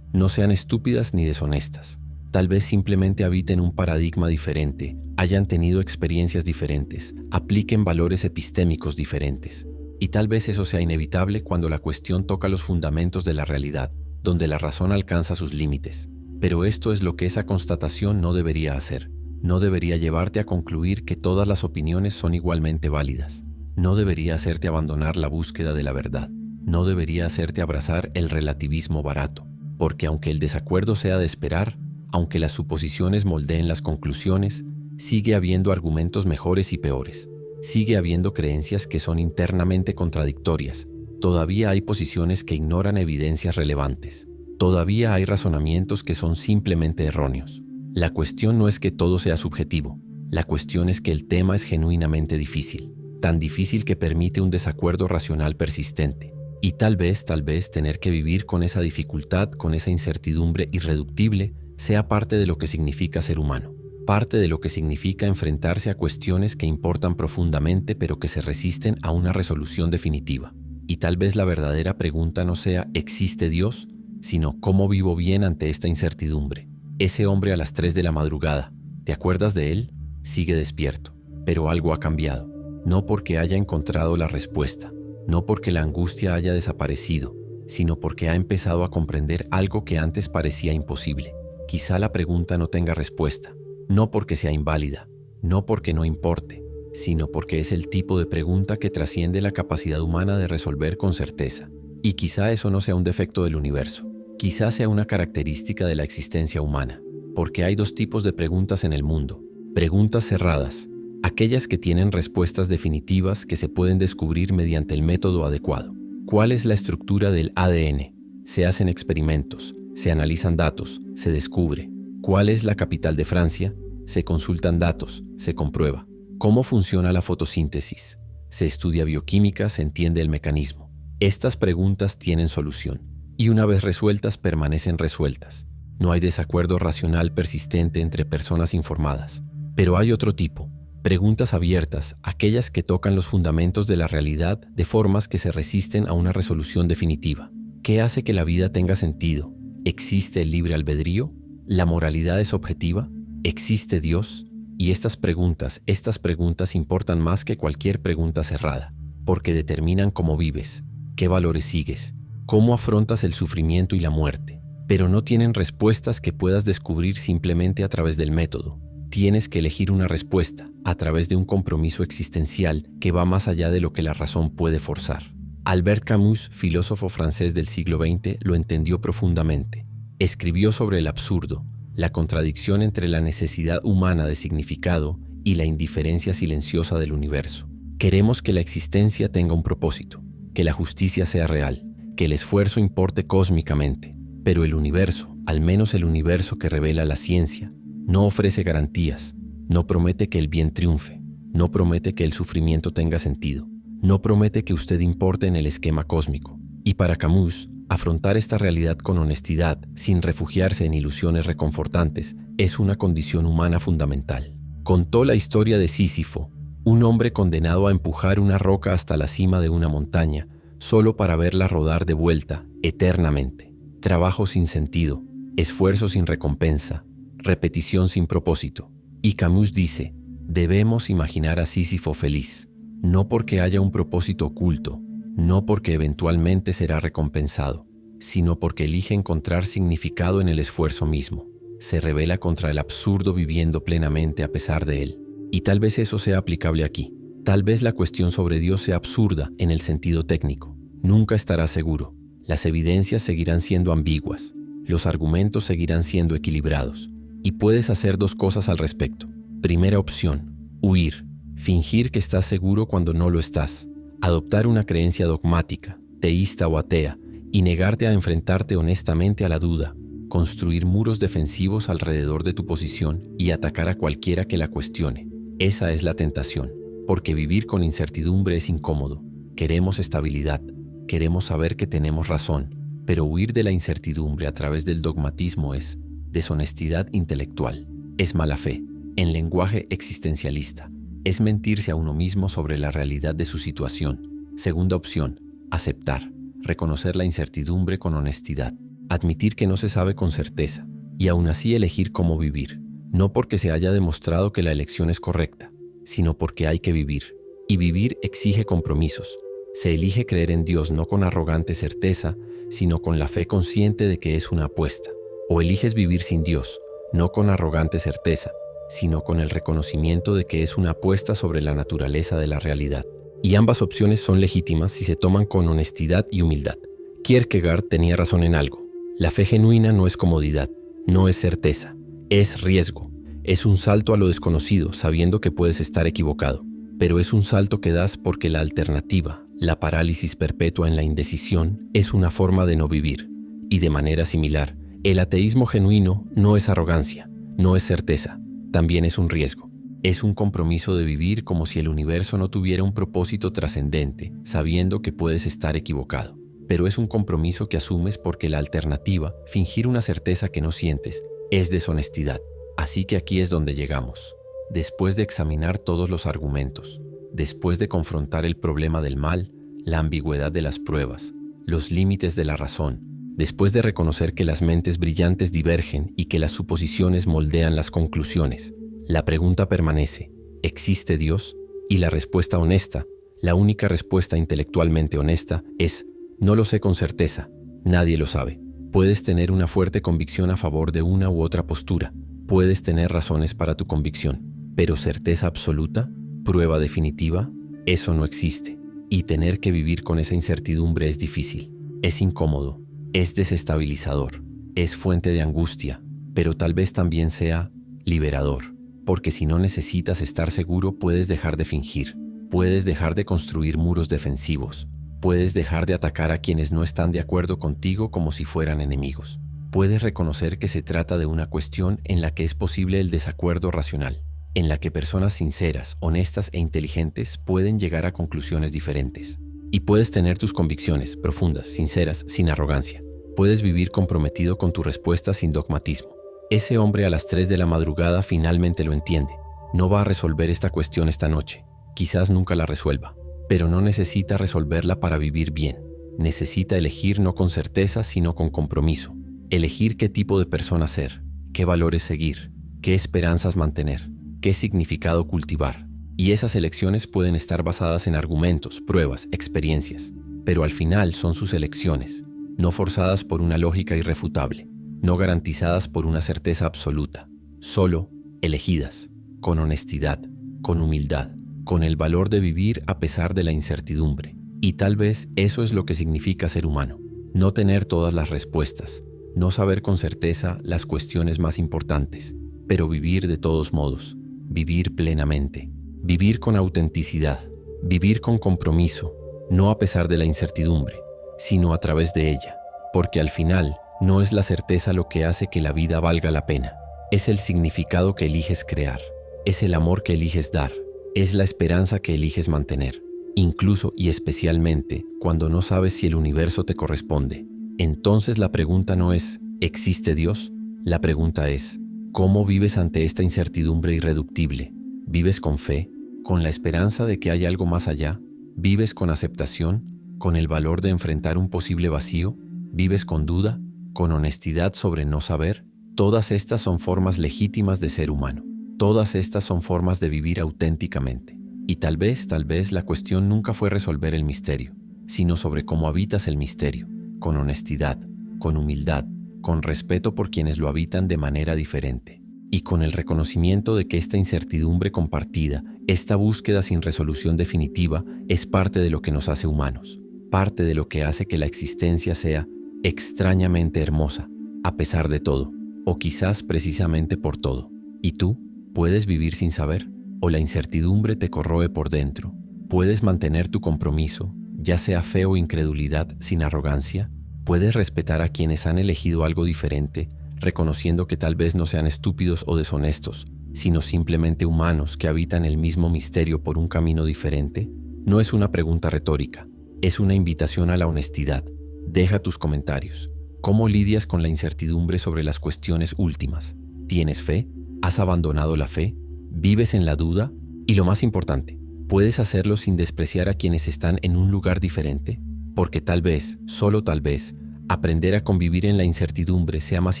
no sean estúpidas ni deshonestas. Tal vez simplemente habiten un paradigma diferente, hayan tenido experiencias diferentes, apliquen valores epistémicos diferentes. Y tal vez eso sea inevitable cuando la cuestión toca los fundamentos de la realidad, donde la razón alcanza sus límites. Pero esto es lo que esa constatación no debería hacer. No debería llevarte a concluir que todas las opiniones son igualmente válidas. No debería hacerte abandonar la búsqueda de la verdad. No debería hacerte abrazar el relativismo barato, porque aunque el desacuerdo sea de esperar, aunque las suposiciones moldeen las conclusiones, sigue habiendo argumentos mejores y peores. Sigue habiendo creencias que son internamente contradictorias. Todavía hay posiciones que ignoran evidencias relevantes. Todavía hay razonamientos que son simplemente erróneos. La cuestión no es que todo sea subjetivo. La cuestión es que el tema es genuinamente difícil. Tan difícil que permite un desacuerdo racional persistente. Y tal vez tener que vivir con esa dificultad, con esa incertidumbre irreductible, sea parte de lo que significa ser humano. Parte de lo que significa enfrentarse a cuestiones que importan profundamente pero que se resisten a una resolución definitiva. Y tal vez la verdadera pregunta no sea ¿existe Dios?, sino ¿cómo vivo bien ante esta incertidumbre? Ese hombre a las 3 de la madrugada, ¿te acuerdas de él? Sigue despierto, pero algo ha cambiado. No porque haya encontrado la respuesta, no porque la angustia haya desaparecido, sino porque ha empezado a comprender algo que antes parecía imposible. Quizá la pregunta no tenga respuesta, no porque sea inválida, no porque no importe, sino porque es el tipo de pregunta que trasciende la capacidad humana de resolver con certeza. Y quizá eso no sea un defecto del universo, quizá sea una característica de la existencia humana, porque hay dos tipos de preguntas en el mundo: preguntas cerradas, aquellas que tienen respuestas definitivas que se pueden descubrir mediante el método adecuado. ¿Cuál es la estructura del ADN? Se hacen experimentos, se analizan datos, se descubre. ¿Cuál es la capital de Francia? Se consultan datos, se comprueba. ¿Cómo funciona la fotosíntesis? Se estudia bioquímica, se entiende el mecanismo. Estas preguntas tienen solución, y una vez resueltas permanecen resueltas. No hay desacuerdo racional persistente entre personas informadas. Pero hay otro tipo. Preguntas abiertas, aquellas que tocan los fundamentos de la realidad de formas que se resisten a una resolución definitiva. ¿Qué hace que la vida tenga sentido? ¿Existe el libre albedrío? ¿La moralidad es objetiva? ¿Existe Dios? Y estas preguntas importan más que cualquier pregunta cerrada, porque determinan cómo vives, qué valores sigues, cómo afrontas el sufrimiento y la muerte. Pero no tienen respuestas que puedas descubrir simplemente a través del método. Tienes que elegir una respuesta a través de un compromiso existencial que va más allá de lo que la razón puede forzar. Albert Camus, filósofo francés del siglo XX, lo entendió profundamente. Escribió sobre el absurdo, la contradicción entre la necesidad humana de significado y la indiferencia silenciosa del universo. Queremos que la existencia tenga un propósito, que la justicia sea real, que el esfuerzo importe cósmicamente, pero el universo, al menos el universo que revela la ciencia, no ofrece garantías, no promete que el bien triunfe, no promete que el sufrimiento tenga sentido, no promete que usted importe en el esquema cósmico. Y para Camus, afrontar esta realidad con honestidad, sin refugiarse en ilusiones reconfortantes, es una condición humana fundamental. Contó la historia de Sísifo, un hombre condenado a empujar una roca hasta la cima de una montaña, solo para verla rodar de vuelta, eternamente. Trabajo sin sentido, esfuerzo sin recompensa, repetición sin propósito. Y Camus dice, debemos imaginar a Sísifo feliz, no porque haya un propósito oculto, no porque eventualmente será recompensado, sino porque elige encontrar significado en el esfuerzo mismo. Se rebela contra el absurdo viviendo plenamente a pesar de él. Y tal vez eso sea aplicable aquí. Tal vez la cuestión sobre Dios sea absurda en el sentido técnico. Nunca estará seguro. Las evidencias seguirán siendo ambiguas. Los argumentos seguirán siendo equilibrados. Y puedes hacer dos cosas al respecto. Primera opción, huir. Fingir que estás seguro cuando no lo estás. Adoptar una creencia dogmática, teísta o atea, y negarte a enfrentarte honestamente a la duda. Construir muros defensivos alrededor de tu posición y atacar a cualquiera que la cuestione. Esa es la tentación, porque vivir con incertidumbre es incómodo. Queremos estabilidad, queremos saber que tenemos razón, pero huir de la incertidumbre a través del dogmatismo es deshonestidad intelectual, es mala fe, en lenguaje existencialista, es mentirse a uno mismo sobre la realidad de su situación. Segunda opción, aceptar, reconocer la incertidumbre con honestidad, admitir que no se sabe con certeza, y aún así elegir cómo vivir, no porque se haya demostrado que la elección es correcta, sino porque hay que vivir. Y vivir exige compromisos. Se elige creer en Dios no con arrogante certeza, sino con la fe consciente de que es una apuesta. O eliges vivir sin Dios, no con arrogante certeza, sino con el reconocimiento de que es una apuesta sobre la naturaleza de la realidad. Y ambas opciones son legítimas si se toman con honestidad y humildad. Kierkegaard tenía razón en algo. La fe genuina no es comodidad, no es certeza, es riesgo. Es un salto a lo desconocido, sabiendo que puedes estar equivocado. Pero es un salto que das porque la alternativa, la parálisis perpetua en la indecisión, es una forma de no vivir. Y de manera similar, el ateísmo genuino no es arrogancia, no es certeza, también es un riesgo. Es un compromiso de vivir como si el universo no tuviera un propósito trascendente, sabiendo que puedes estar equivocado. Pero es un compromiso que asumes porque la alternativa, fingir una certeza que no sientes, es deshonestidad. Así que aquí es donde llegamos. Después de examinar todos los argumentos, después de confrontar el problema del mal, la ambigüedad de las pruebas, los límites de la razón, después de reconocer que las mentes brillantes divergen y que las suposiciones moldean las conclusiones, la pregunta permanece, ¿existe Dios? Y la respuesta honesta, la única respuesta intelectualmente honesta, es no lo sé con certeza, nadie lo sabe. Puedes tener una fuerte convicción a favor de una u otra postura, puedes tener razones para tu convicción, pero certeza absoluta, prueba definitiva, eso no existe. Y tener que vivir con esa incertidumbre es difícil, es incómodo, es desestabilizador, es fuente de angustia, pero tal vez también sea liberador, porque si no necesitas estar seguro puedes dejar de fingir, puedes dejar de construir muros defensivos, puedes dejar de atacar a quienes no están de acuerdo contigo como si fueran enemigos. Puedes reconocer que se trata de una cuestión en la que es posible el desacuerdo racional, en la que personas sinceras, honestas e inteligentes pueden llegar a conclusiones diferentes. Y puedes tener tus convicciones profundas, sinceras, sin arrogancia. Puedes vivir comprometido con tu respuesta sin dogmatismo. Ese hombre a las 3 de la madrugada finalmente lo entiende. No va a resolver esta cuestión esta noche. Quizás nunca la resuelva. Pero no necesita resolverla para vivir bien. Necesita elegir no con certeza, sino con compromiso. Elegir qué tipo de persona ser, qué valores seguir, qué esperanzas mantener, qué significado cultivar. Y esas elecciones pueden estar basadas en argumentos, pruebas, experiencias. Pero al final son sus elecciones, no forzadas por una lógica irrefutable, no garantizadas por una certeza absoluta, solo elegidas, con honestidad, con humildad, con el valor de vivir a pesar de la incertidumbre. Y tal vez eso es lo que significa ser humano. No tener todas las respuestas, no saber con certeza las cuestiones más importantes, pero vivir de todos modos, vivir plenamente, vivir con autenticidad, vivir con compromiso, no a pesar de la incertidumbre, sino a través de ella, porque al final No es la certeza lo que hace que la vida valga la pena. Es el significado que eliges crear. Es el amor que eliges dar. Es la esperanza que eliges mantener. Incluso y especialmente cuando no sabes si el universo te corresponde. Entonces la pregunta no es ¿existe Dios? La pregunta es ¿cómo vives ante esta incertidumbre irreductible? ¿Vives con fe? ¿Con la esperanza de que hay algo más allá? ¿Vives con aceptación? ¿Con el valor de enfrentar un posible vacío? ¿Vives con duda? ¿Con honestidad sobre no saber? Todas estas son formas legítimas de ser humano. Todas estas son formas de vivir auténticamente. Y tal vez la cuestión nunca fue resolver el misterio, sino sobre cómo habitas el misterio, con honestidad, con humildad, con respeto por quienes lo habitan de manera diferente, y con el reconocimiento de que esta incertidumbre compartida, esta búsqueda sin resolución definitiva, es parte de lo que nos hace humanos, parte de lo que hace que la existencia sea extrañamente hermosa, a pesar de todo, o quizás precisamente por todo. ¿Y tú? ¿Puedes vivir sin saber? ¿O la incertidumbre te corroe por dentro? ¿Puedes mantener tu compromiso, ya sea fe o incredulidad, sin arrogancia? ¿Puedes respetar a quienes han elegido algo diferente, reconociendo que tal vez no sean estúpidos o deshonestos, sino simplemente humanos que habitan el mismo misterio por un camino diferente? No es una pregunta retórica, es una invitación a la honestidad. Deja tus comentarios. ¿Cómo lidias con la incertidumbre sobre las cuestiones últimas? ¿Tienes fe? ¿Has abandonado la fe? ¿Vives en la duda? Y lo más importante, ¿puedes hacerlo sin despreciar a quienes están en un lugar diferente? Porque tal vez, solo tal vez, aprender a convivir en la incertidumbre sea más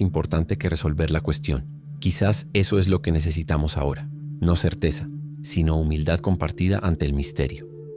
importante que resolver la cuestión. Quizás eso es lo que necesitamos ahora. No certeza, sino humildad compartida ante el misterio.